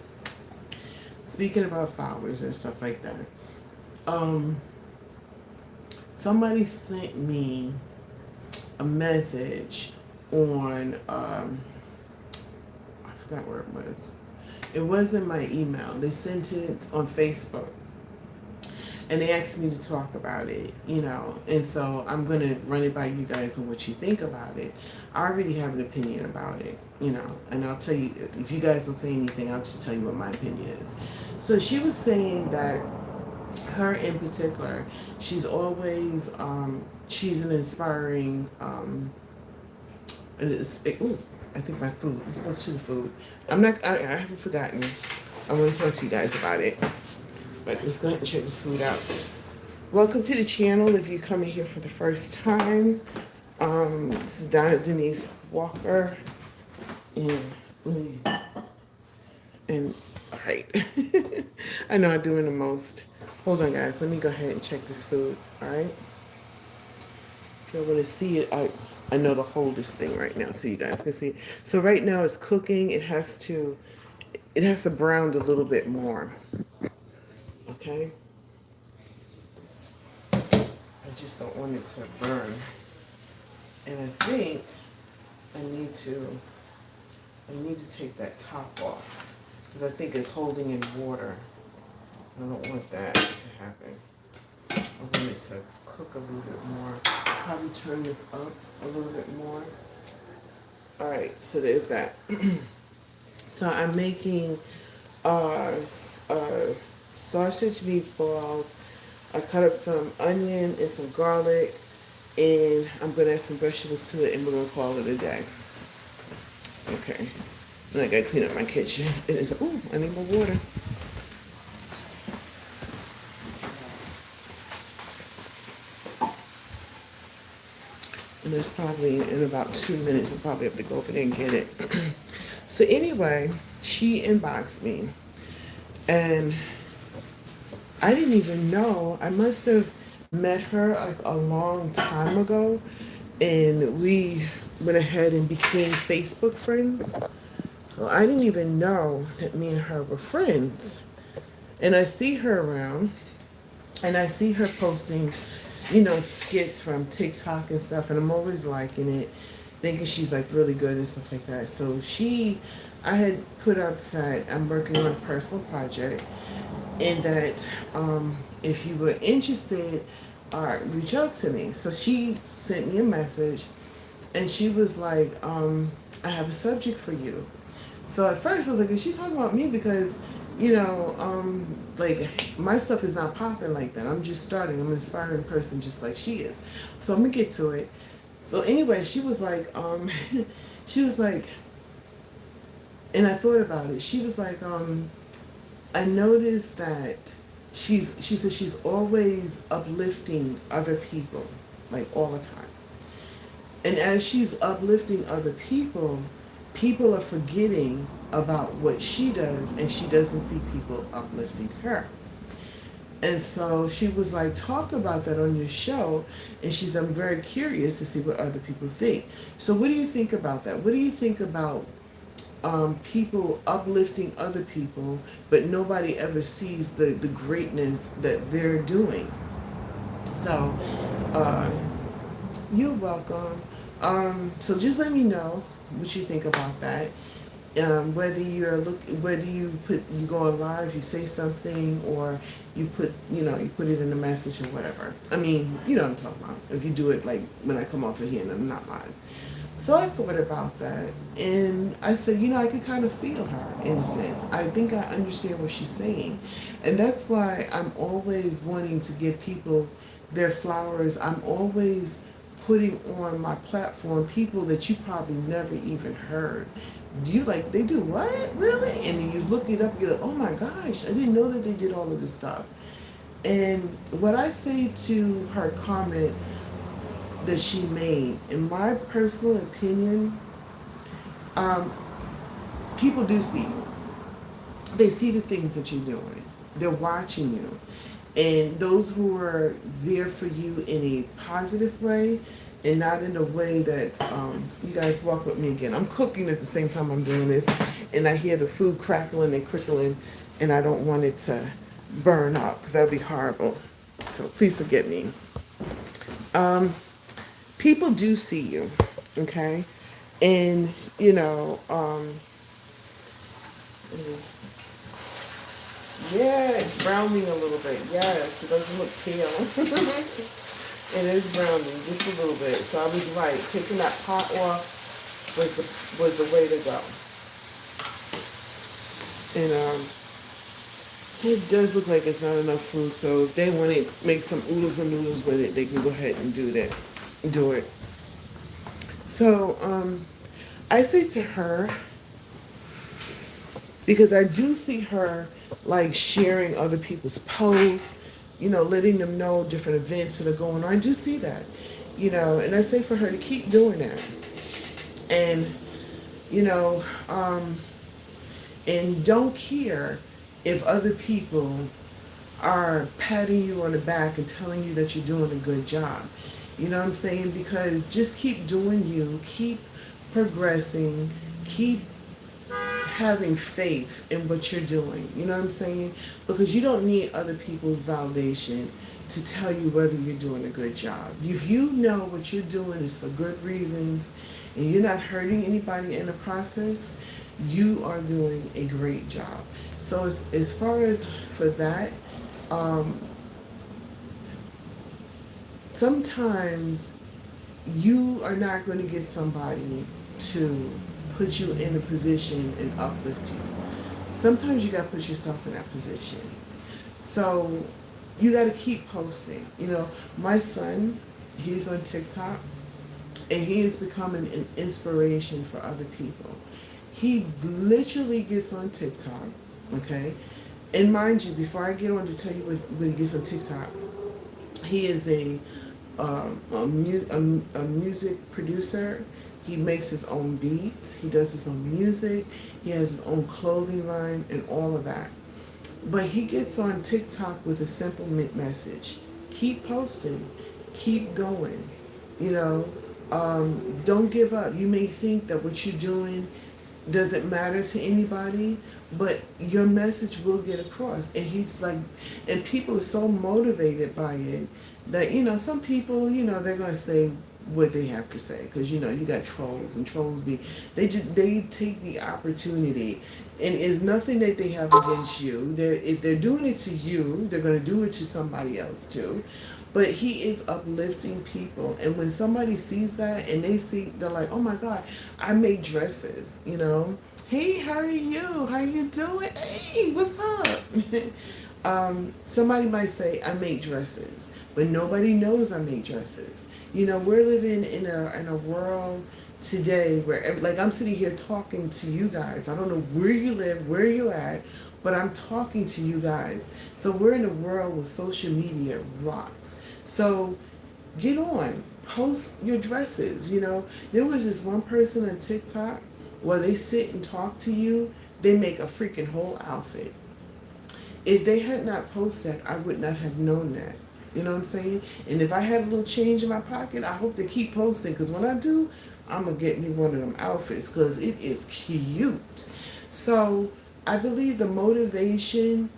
Speaking about flowers and stuff like that. Somebody sent me a message on, I forgot where it was. It wasn't my email. They sent it on Facebook. and they asked me to talk about it, you know, and so I'm going to run it by you guys on what you think about it. I already have an opinion about it, you know, and I'll tell you, if you guys don't say anything, I'll just tell you what my opinion is. So she was saying that her in particular, she's always, she's an inspiring, ooh, I think my food, let's go to the food. I haven't forgotten. I want to talk to you guys about it. But let's go ahead and check this food out. Welcome to the channel if you're coming here for the first time. This is Donna Denise Walker. And all right. I know I'm doing the most. Hold on, guys. Let me go ahead and check this food. All right. If you want to see it, I know to hold this thing right now so you guys can see it. So right now it's cooking. It has to brown a little bit more. Okay. I just don't want it to burn. And I think I need to take that top off because I think it's holding in water. I don't want that to happen. I want it to cook a little bit more. Probably turn this up a little bit more. All right, so there's that. So I'm making sausage meatballs. I cut up some onion and some garlic, and I'm gonna add some vegetables to it, and we're gonna call it a day. Okay. And I gotta clean up my kitchen. It is. Ooh, I need more water. And there's probably in about 2 minutes, I'll probably have to go over there and get it. So anyway, she inboxed me, and I didn't even know. I must have met her like a long time ago, and we went ahead and became Facebook friends. So I didn't even know that me and her were friends. And I see her around, and I see her posting, you know, skits from TikTok and stuff, and I'm always liking it, thinking she's like really good and stuff like that. So I had put up that I'm working on a personal project, and that if you were interested, reach out to me. So she sent me a message, and she was like, I have a subject for you. So at first I was like, is she talking about me? Because, you know, like my stuff is not popping like that. I'm just starting. I'm an inspiring person just like she is. So I'm gonna get to it. So anyway, she was like, and I thought about it. She was like, I noticed that she said she's always uplifting other people, like all the time. And as she's uplifting other people, people are forgetting about what she does, and she doesn't see people uplifting her. And so she was like, talk about that on your show. And she said, I'm very curious to see what other people think. So what do you think about that? What do you think about people uplifting other people, but nobody ever sees the greatness that they're doing? So you're welcome. So just let me know what you think about that. Whether you go on live, you say something, or you put it in a message or whatever. I mean, you know what I'm talking about. If you do it like when I come off of here and I'm not live. So I thought about that, and I said, you know, I could kind of feel her in a sense. I think I understand what she's saying, and that's why I'm always wanting to give people their flowers. I'm always putting on my platform people that you probably never even heard. They do what? Really? And then you look it up, you're like, oh my gosh, I didn't know that they did all of this stuff. And what I say to her comment that she made, in my personal opinion, people do see you. They see the things that you're doing. They're watching you. And those who are there for you in a positive way, and not in a way that, you guys walk with me again. I'm cooking at the same time I'm doing this, and I hear the food crackling and crickling, and I don't want it to burn up, because that would be horrible. So please forgive me. People do see you, okay? And, you know, Yeah, it's browning a little bit. Yes, it doesn't look pale. It is browning just a little bit. So I was right. Taking that pot off was the way to go. And it does look like it's not enough food. So if they want to make some oodles or noodles with it, they can go ahead and do that. Do it. So I say to her, because I do see her like sharing other people's posts, letting them know different events that are going on. I do see that, and I say for her to keep doing that. And, you know, um, and don't care if other people are patting you on the back and telling you that you're doing a good job. You know what I'm saying? Because just keep doing you, keep progressing, keep having faith in what you're doing. You know what I'm saying? Because you don't need other people's validation to tell you whether you're doing a good job. If you know what you're doing is for good reasons and you're not hurting anybody in the process, you are doing a great job. So as far as for that, um, sometimes you are not going to get somebody to put you in a position and uplift you. Sometimes you got to put yourself in that position. So you got to keep posting. My son, he's on TikTok, and he is becoming an inspiration for other people. He literally gets on TikTok, okay? And mind you, before I get on to tell you what he gets on TikTok, he is a music producer. He makes his own beats. He does his own music. He has his own clothing line and all of that. But he gets on TikTok with a simple message. Keep posting. Keep going. Don't give up. You may think that what you're doing doesn't matter to anybody, but your message will get across. And he's like, and people are so motivated by it that, some people, they're going to say what they have to say. Because, you got trolls, and trolls they take the opportunity. And it's nothing that they have against you. If they're doing it to you, they're going to do it to somebody else too. But he is uplifting people. And when somebody sees that and they're like, oh my God, I make dresses, Hey, how are you? How you doing? Hey, what's up? Somebody might say, I make dresses, but nobody knows I make dresses. We're living in a world today where, like, I'm sitting here talking to you guys. I don't know where you live, where you at, but I'm talking to you guys. So we're in a world where social media rocks. So get on, post your dresses. There was this one person on TikTok where they sit and talk to you, they make a freaking whole outfit. If they had not posted that, I would not have known that. You know what I'm saying? And if I had a little change in my pocket, I hope they keep posting, because when I do, I'm going to get me one of them outfits because it is cute. So I believe the motivation,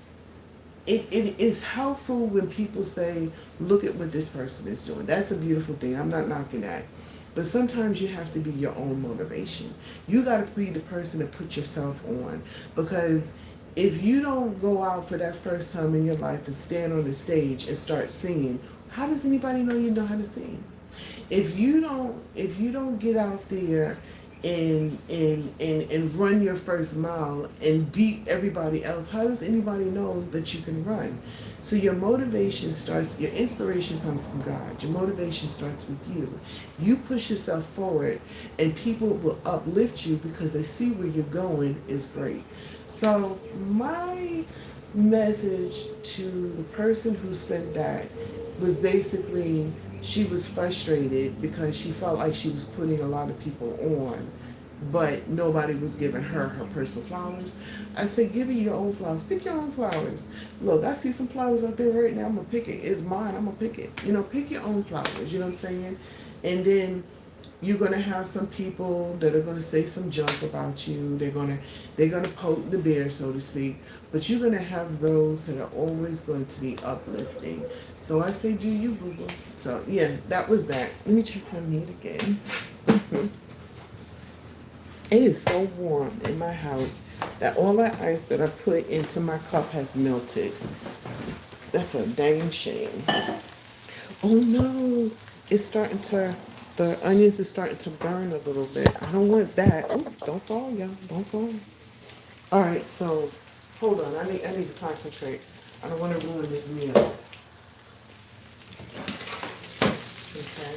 it is helpful when people say, look at what this person is doing. That's a beautiful thing. I'm not knocking that. But sometimes you have to be your own motivation. You got to be the person to put yourself on, because if you don't go out for that first time in your life and stand on the stage and start singing, how does anybody know you know how to sing? If you don't get out there and run your first mile and beat everybody else, how does anybody know that you can run? So your inspiration comes from God. Your motivation starts with you. You push yourself forward and people will uplift you because they see where you're going is great. So my message to the person who sent that was basically, she was frustrated because she felt like she was putting a lot of people on, but nobody was giving her personal flowers. I said, give you your own flowers. Pick your own flowers. Look, I see some flowers out there right now. I'm going to pick it. It's mine. I'm going to pick it. Pick your own flowers. You know what I'm saying? And then you're going to have some people that are going to say some junk about you. They're going to poke the bear, so to speak. But you're going to have those that are always going to be uplifting. So I say, do you, boo-boo? So, yeah, that was that. Let me check my meat again. It is so warm in my house. that all that ice that I put into my cup has melted. That's a dang shame. Oh no, it's starting to, the onions is starting to burn a little bit. I don't want that. Oh, don't fall, y'all. Don't fall. All right, so hold on. I need to concentrate. I don't want to ruin this meal. Okay.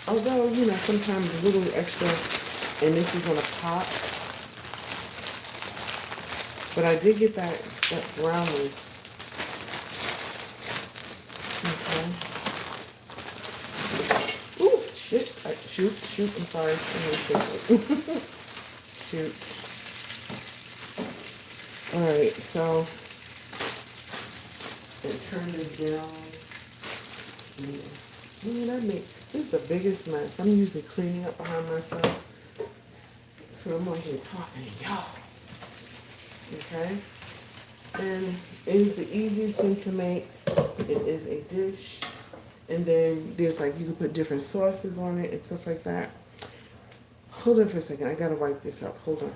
Although, sometimes a little extra, and this is on a pot, but I did get that brownness. Okay. Ooh, shit. Shoot, I'm sorry. Shoot. Alright, so, and turn this down. Man, this is the biggest mess. I'm usually cleaning up behind myself. So I'm on here talking to y'all. Okay? And it is the easiest thing to make. It is a dish. And then there's you can put different sauces on it and stuff like that. Hold on for a second. I gotta wipe this up. Hold on.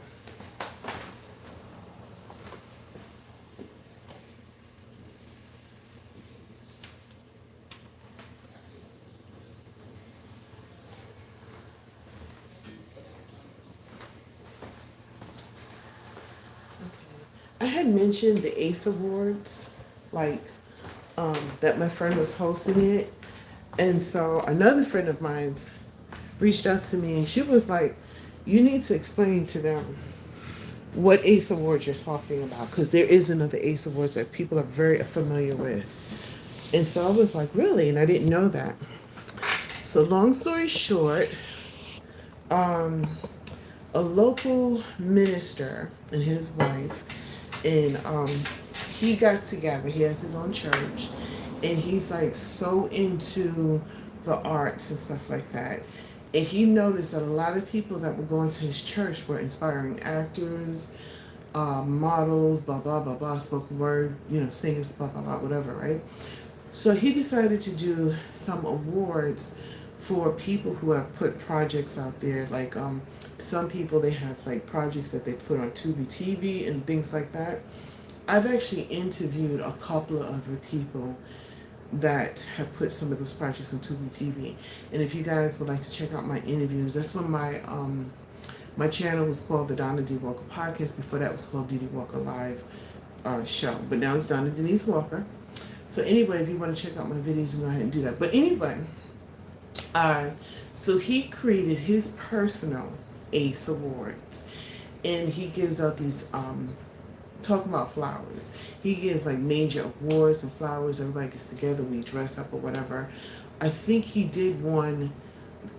I had mentioned the ACE Awards, that my friend was hosting it. And so another friend of mine's reached out to me and she was like, you need to explain to them what ACE Awards you're talking about, because there is another ACE Awards that people are very familiar with. And so I was like, really? And I didn't know that. So long story short, a local minister and his wife, and he got together. He has his own church, and he's so into the arts and stuff like that. And he noticed that a lot of people that were going to his church were inspiring actors, models, blah blah blah blah, spoken word, singers, blah blah blah, whatever, right? So he decided to do some awards for people who have put projects out there. Some people, they have projects that they put on Tubi TV and things like that. I've actually interviewed a couple of the people that have put some of those projects on Tubi TV. And if you guys would like to check out my interviews, that's when my channel was called the Donna D. Walker Podcast. Before that was called DDWLive show. But now it's Donna Denise Walker. So anyway, if you want to check out my videos, you can go ahead and do that. But anyway, so he created his personal ACE Awards. And he gives out these, talking about flowers. He gives major awards and flowers. Everybody gets together, we dress up or whatever. I think he did one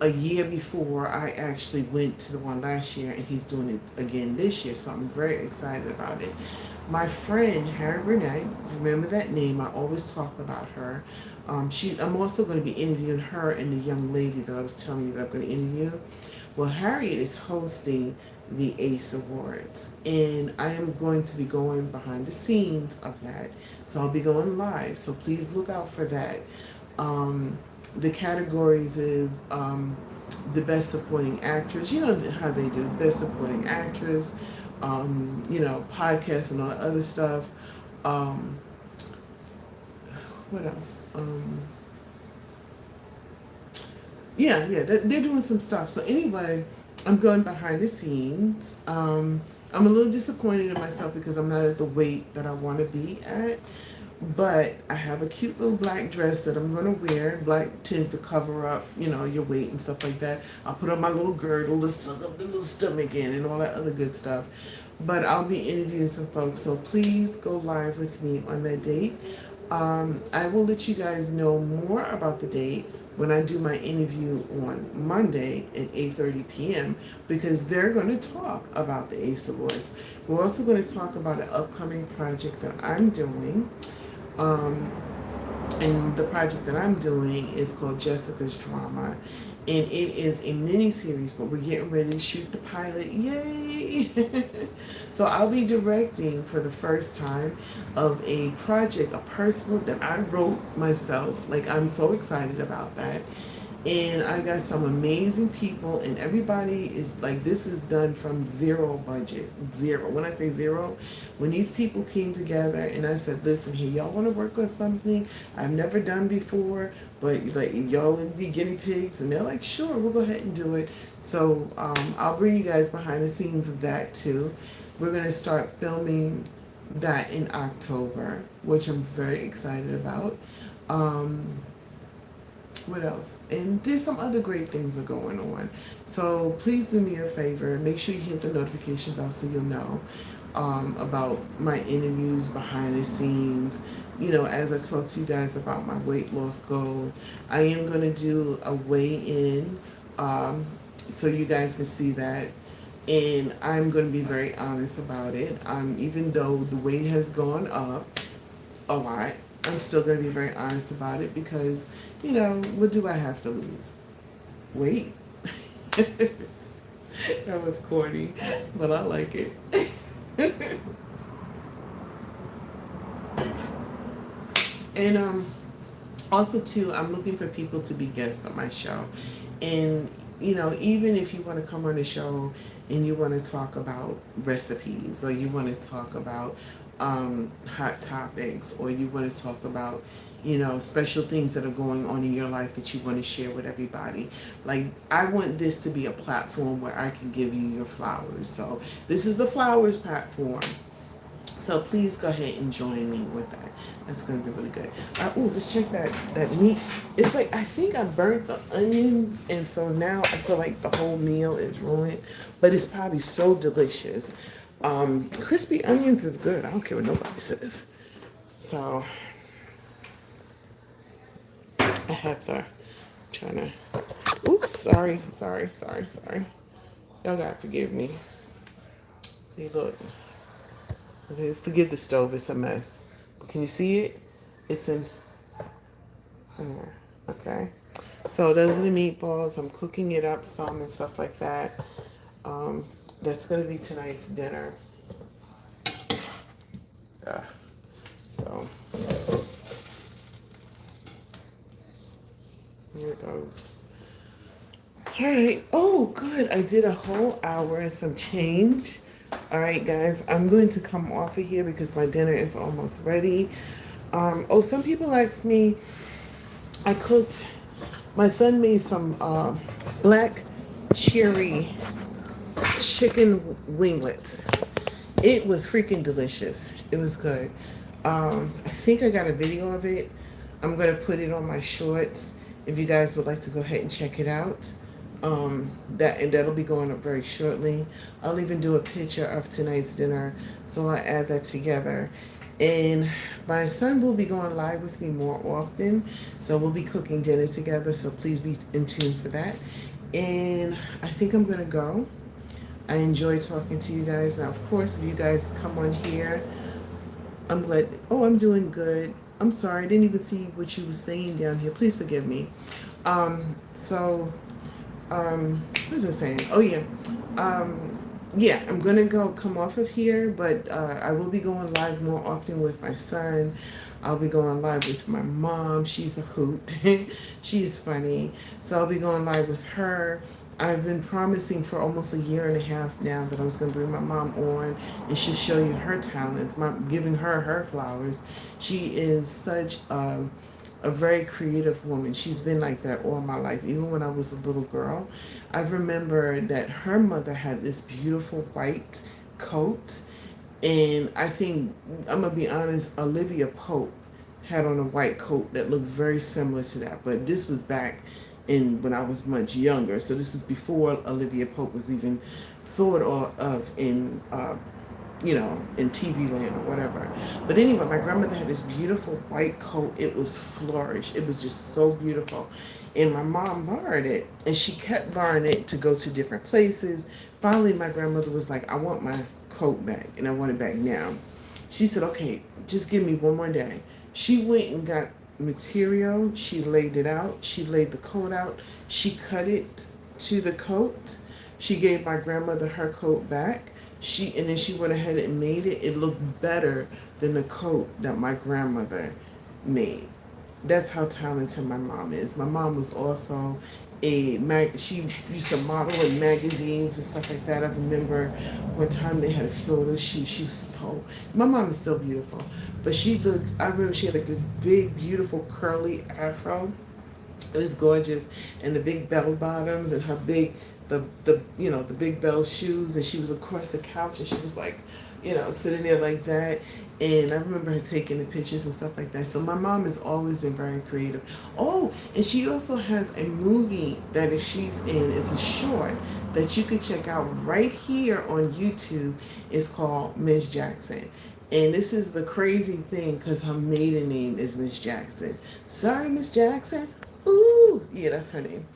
a year before. I actually went to the one last year, and he's doing it again this year. So I'm very excited about it. My friend Harry Burnett, remember that name? I always talk about her. I'm also going to be interviewing her and the young lady that I was telling you that I'm going to interview. Well, Harriet is hosting the ACE Awards, and I am going to be going behind the scenes of that. So I'll be going live, so please look out for that. The categories is the best supporting actress. You know how they do, best supporting actress, podcasts and all that other stuff. What else? They're doing some stuff. So anyway, I'm going behind the scenes. I'm a little disappointed in myself because I'm not at the weight that I want to be at. But I have a cute little black dress that I'm going to wear. Black tends to cover up, your weight and stuff like that. I'll put on my little girdle to suck up the little stomach in and all that other good stuff. But I'll be interviewing some folks, so please go live with me on that date. I will let you guys know more about the date when I do my interview on Monday at 8:30 p.m. because they're going to talk about the ACE Awards. We're also going to talk about an upcoming project that I'm doing. And the project that I'm doing is called Jessica's Drama. And it is a mini-series, but we're getting ready to shoot the pilot. Yay! So I'll be directing for the first time of a project, a personal that I wrote myself. I'm so excited about that. And I got some amazing people, and everybody is like, this is done from zero budget. Zero. When I say zero, when these people came together and I said, listen, here, y'all want to work on something I've never done before, but like, y'all would be guinea pigs, and they're like, sure, we'll go ahead and do it. So I'll bring you guys behind the scenes of that too. We're going to start filming that in October, which I'm very excited about. What else? And there's some other great things that are going on. So please do me a favor. Make sure you hit the notification bell so you'll know about my interviews behind the scenes. You know, as I talk to you guys about my weight loss goal, I am going to do a weigh-in so you guys can see that. And I'm going to be very honest about it. Even though the weight has gone up a lot, I'm still going to be very honest about it because, you know, what do I have to lose? Weight. That was corny, but I like it. And also too, I'm looking for people to be guests on my show. And you know, even if you want to come on the show and you want to talk about recipes, or you want to talk about hot topics, or you want to talk about, you know, special things that are going on in your life that you want to share with everybody. Like, I want this to be a platform where I can give you your flowers. So this is the flowers platform. So please go ahead and join me with that. That's going to be really good. Oh, let's check that meat. It's like, I think I burnt the onions, and so now I feel like the whole meal is ruined. But it's probably so delicious. Crispy onions is good. I don't care what nobody says. So I have to trying to. Oops, sorry. Y'all gotta forgive me. See, look. Okay, forgive the stove. It's a mess. But can you see it? It's in. Okay. So those are the meatballs. I'm cooking it up some and stuff like that. That's gonna be tonight's dinner. So here it goes. All right. Oh, good. I did a whole hour and some change. All right, guys. I'm going to come off of here because my dinner is almost ready. Some people asked me. I cooked. My son made some black cherry chicken winglets. It was freaking delicious. It was good. I think I got a video of it. I'm going to put it on my shorts if you guys would like to go ahead and check it out. That'll be going up very shortly. I'll even do a picture of tonight's dinner, so I'll add that together. And my son will be going live with me more often, so we'll be cooking dinner together, so please be in tune for that. And I think I'm going to go. I enjoy talking to you guys. Now, of course, if you guys come on here, I'm glad. Oh, I'm doing good. I'm sorry, I didn't even see what you were saying down here. Please forgive me. What was I saying? Oh, yeah. Yeah, I'm going to come off of here, but I will be going live more often with my son. I'll be going live with my mom. She's a hoot. She's funny. So I'll be going live with her. I've been promising for almost a year and a half now that I was going to bring my mom on and she'll show you her talents, giving her flowers. She is such a very creative woman. She's been like that all my life, even when I was a little girl. I remember that her mother had this beautiful white coat, and I think, I'm going to be honest, Olivia Pope had on a white coat that looked very similar to that, but this was back when I was much younger, so this is before Olivia Pope was even thought of in in TV land or whatever. But anyway, my grandmother had this beautiful white coat. It was flourished. It was just so beautiful. And my mom borrowed it, and she kept borrowing it to go to different places. Finally, my grandmother was like, I want my coat back, and I want it back now. She said, okay, just give me one more day. She went and got material. She laid it out. She laid the coat out. She cut it to the coat. She gave my grandmother her coat back. And then she went ahead and made it. It looked better than the coat that my grandmother made. That's how talented my mom is. My mom was also she used to model in magazines and stuff like that. I remember one time they had a photo shoot. She was so, my mom is still beautiful, but she looked, I remember she had like this big, beautiful curly afro. It was gorgeous, and the big bell bottoms and her big, the big bell shoes, and she was across the couch and she was like, sitting there like that. And I remember her taking the pictures and stuff like that. So my mom has always been very creative. Oh, and she also has a movie that if she's in, it's a short that you can check out right here on YouTube. It's called Miss Jackson. And this is the crazy thing because her maiden name is Miss Jackson. Sorry, Miss Jackson. Ooh, yeah, that's her name.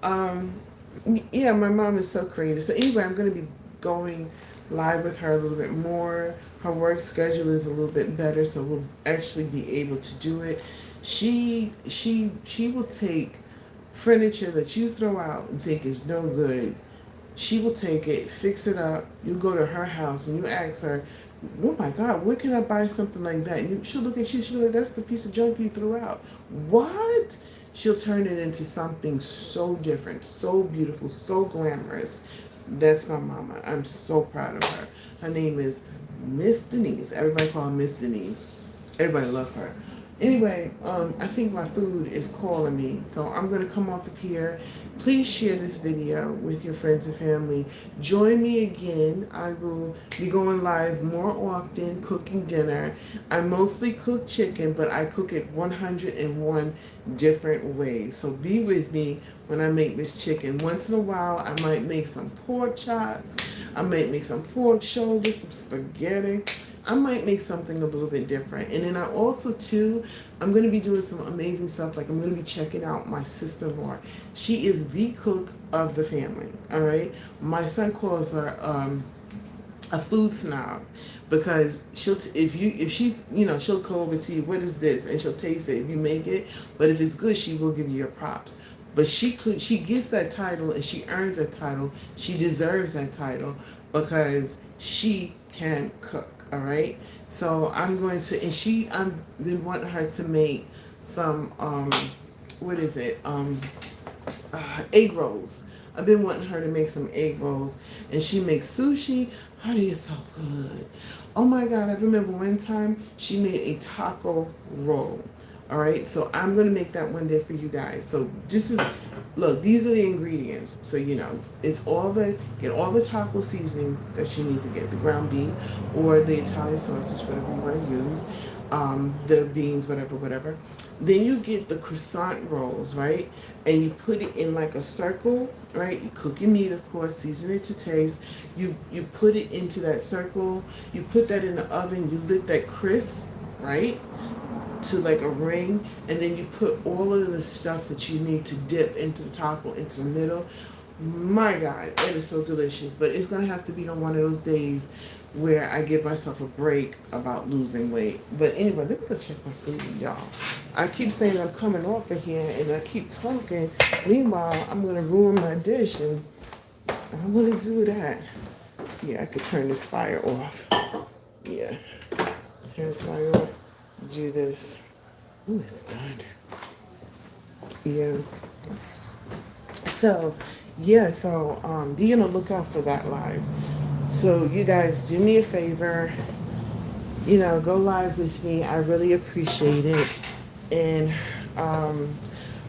um, yeah, my mom is so creative. So anyway, I'm going to be going live with her a little bit more. Her work schedule is a little bit better, so we'll actually be able to do it. She will take furniture that you throw out and think is no good. She will take it, fix it up. You go to her house and you ask her, "Oh my God, where can I buy something like that?" And she'll look at you. She'll be like, "That's the piece of junk you threw out." What? She'll turn it into something so different, so beautiful, so glamorous. That's my mama. I'm so proud of her. Her name is Miss Denise. Everybody call her Miss Denise. Everybody love her. Anyway, I think my food is calling me, so I'm going to come off of here. Please share this video with your friends and family. Join me again. I will be going live more often cooking dinner. I mostly cook chicken, but I cook it 101 different ways. So be with me when I make this chicken. Once in a while, I might make some pork chops. I might make some pork shoulders, some spaghetti. I might make something a little bit different. And then I also, too, I'm going to be doing some amazing stuff. Like I'm going to be checking out my sister-in-law. She is the cook of the family, all right? My son calls her a food snob because she'll she'll go over to you, "What is this?" and she'll taste it if you make it. But if it's good, she will give you your props. But she gets that title and she earns that title. She deserves that title because she can cook. All right. So I'm going to, and I've been wanting her to make some, what is it? Egg rolls. I've been wanting her to make some egg rolls, and she makes sushi. Honey, it's so good. Oh my God. I remember one time she made a taco roll. All right, so I'm going to make that one day for you guys. So look, these are the ingredients. So, it's get all the taco seasonings that you need to get, the ground beef or the Italian sausage, whatever you want to use, the beans, whatever. Then you get the croissant rolls, right? And you put it in like a circle, right? You cook your meat, of course, season it to taste. You put it into that circle. You put that in the oven. You let that crisp, right? To like a ring, and then you put all of the stuff that you need to dip into the taco into the middle. My God, it is so delicious. But it's gonna have to be on one of those days where I give myself a break about losing weight. But anyway, let me go check my food, y'all. I keep saying I'm coming off of here and I keep talking. Meanwhile, I'm gonna ruin my dish, and I don't want to do that. Yeah, I could turn this fire off. Yeah, turn this fire off. Do this. Ooh, it's done. Yeah. So, be on the lookout for that live. So, you guys, do me a favor. Go live with me. I really appreciate it. And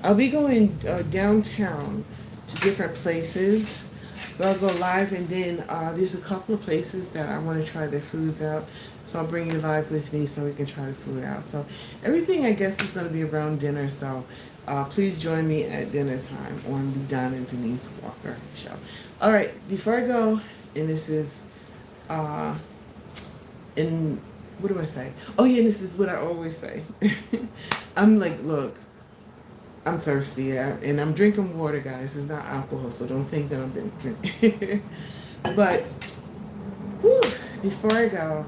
I'll be going downtown to different places. So I'll go live, and then there's a couple of places that I want to try their foods out. So I'll bring you live with me so we can try the food out. So everything, I guess, is going to be around dinner. So please join me at dinner time on the Donna and Denise Walker show. All right, before I go, and this is, and what do I say? Oh yeah, this is what I always say. I'm like, look, I'm thirsty, and I'm drinking water, guys. It's not alcohol, so don't think that I've been drinking. But whew, before I go,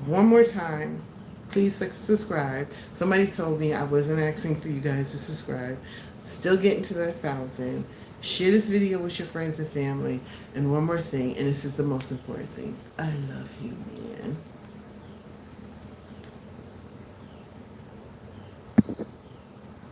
one more time, please subscribe. Somebody told me I wasn't asking for you guys to subscribe. Still getting to that 1,000. Share this video with your friends and family. And one more thing, and this is the most important thing. I love you.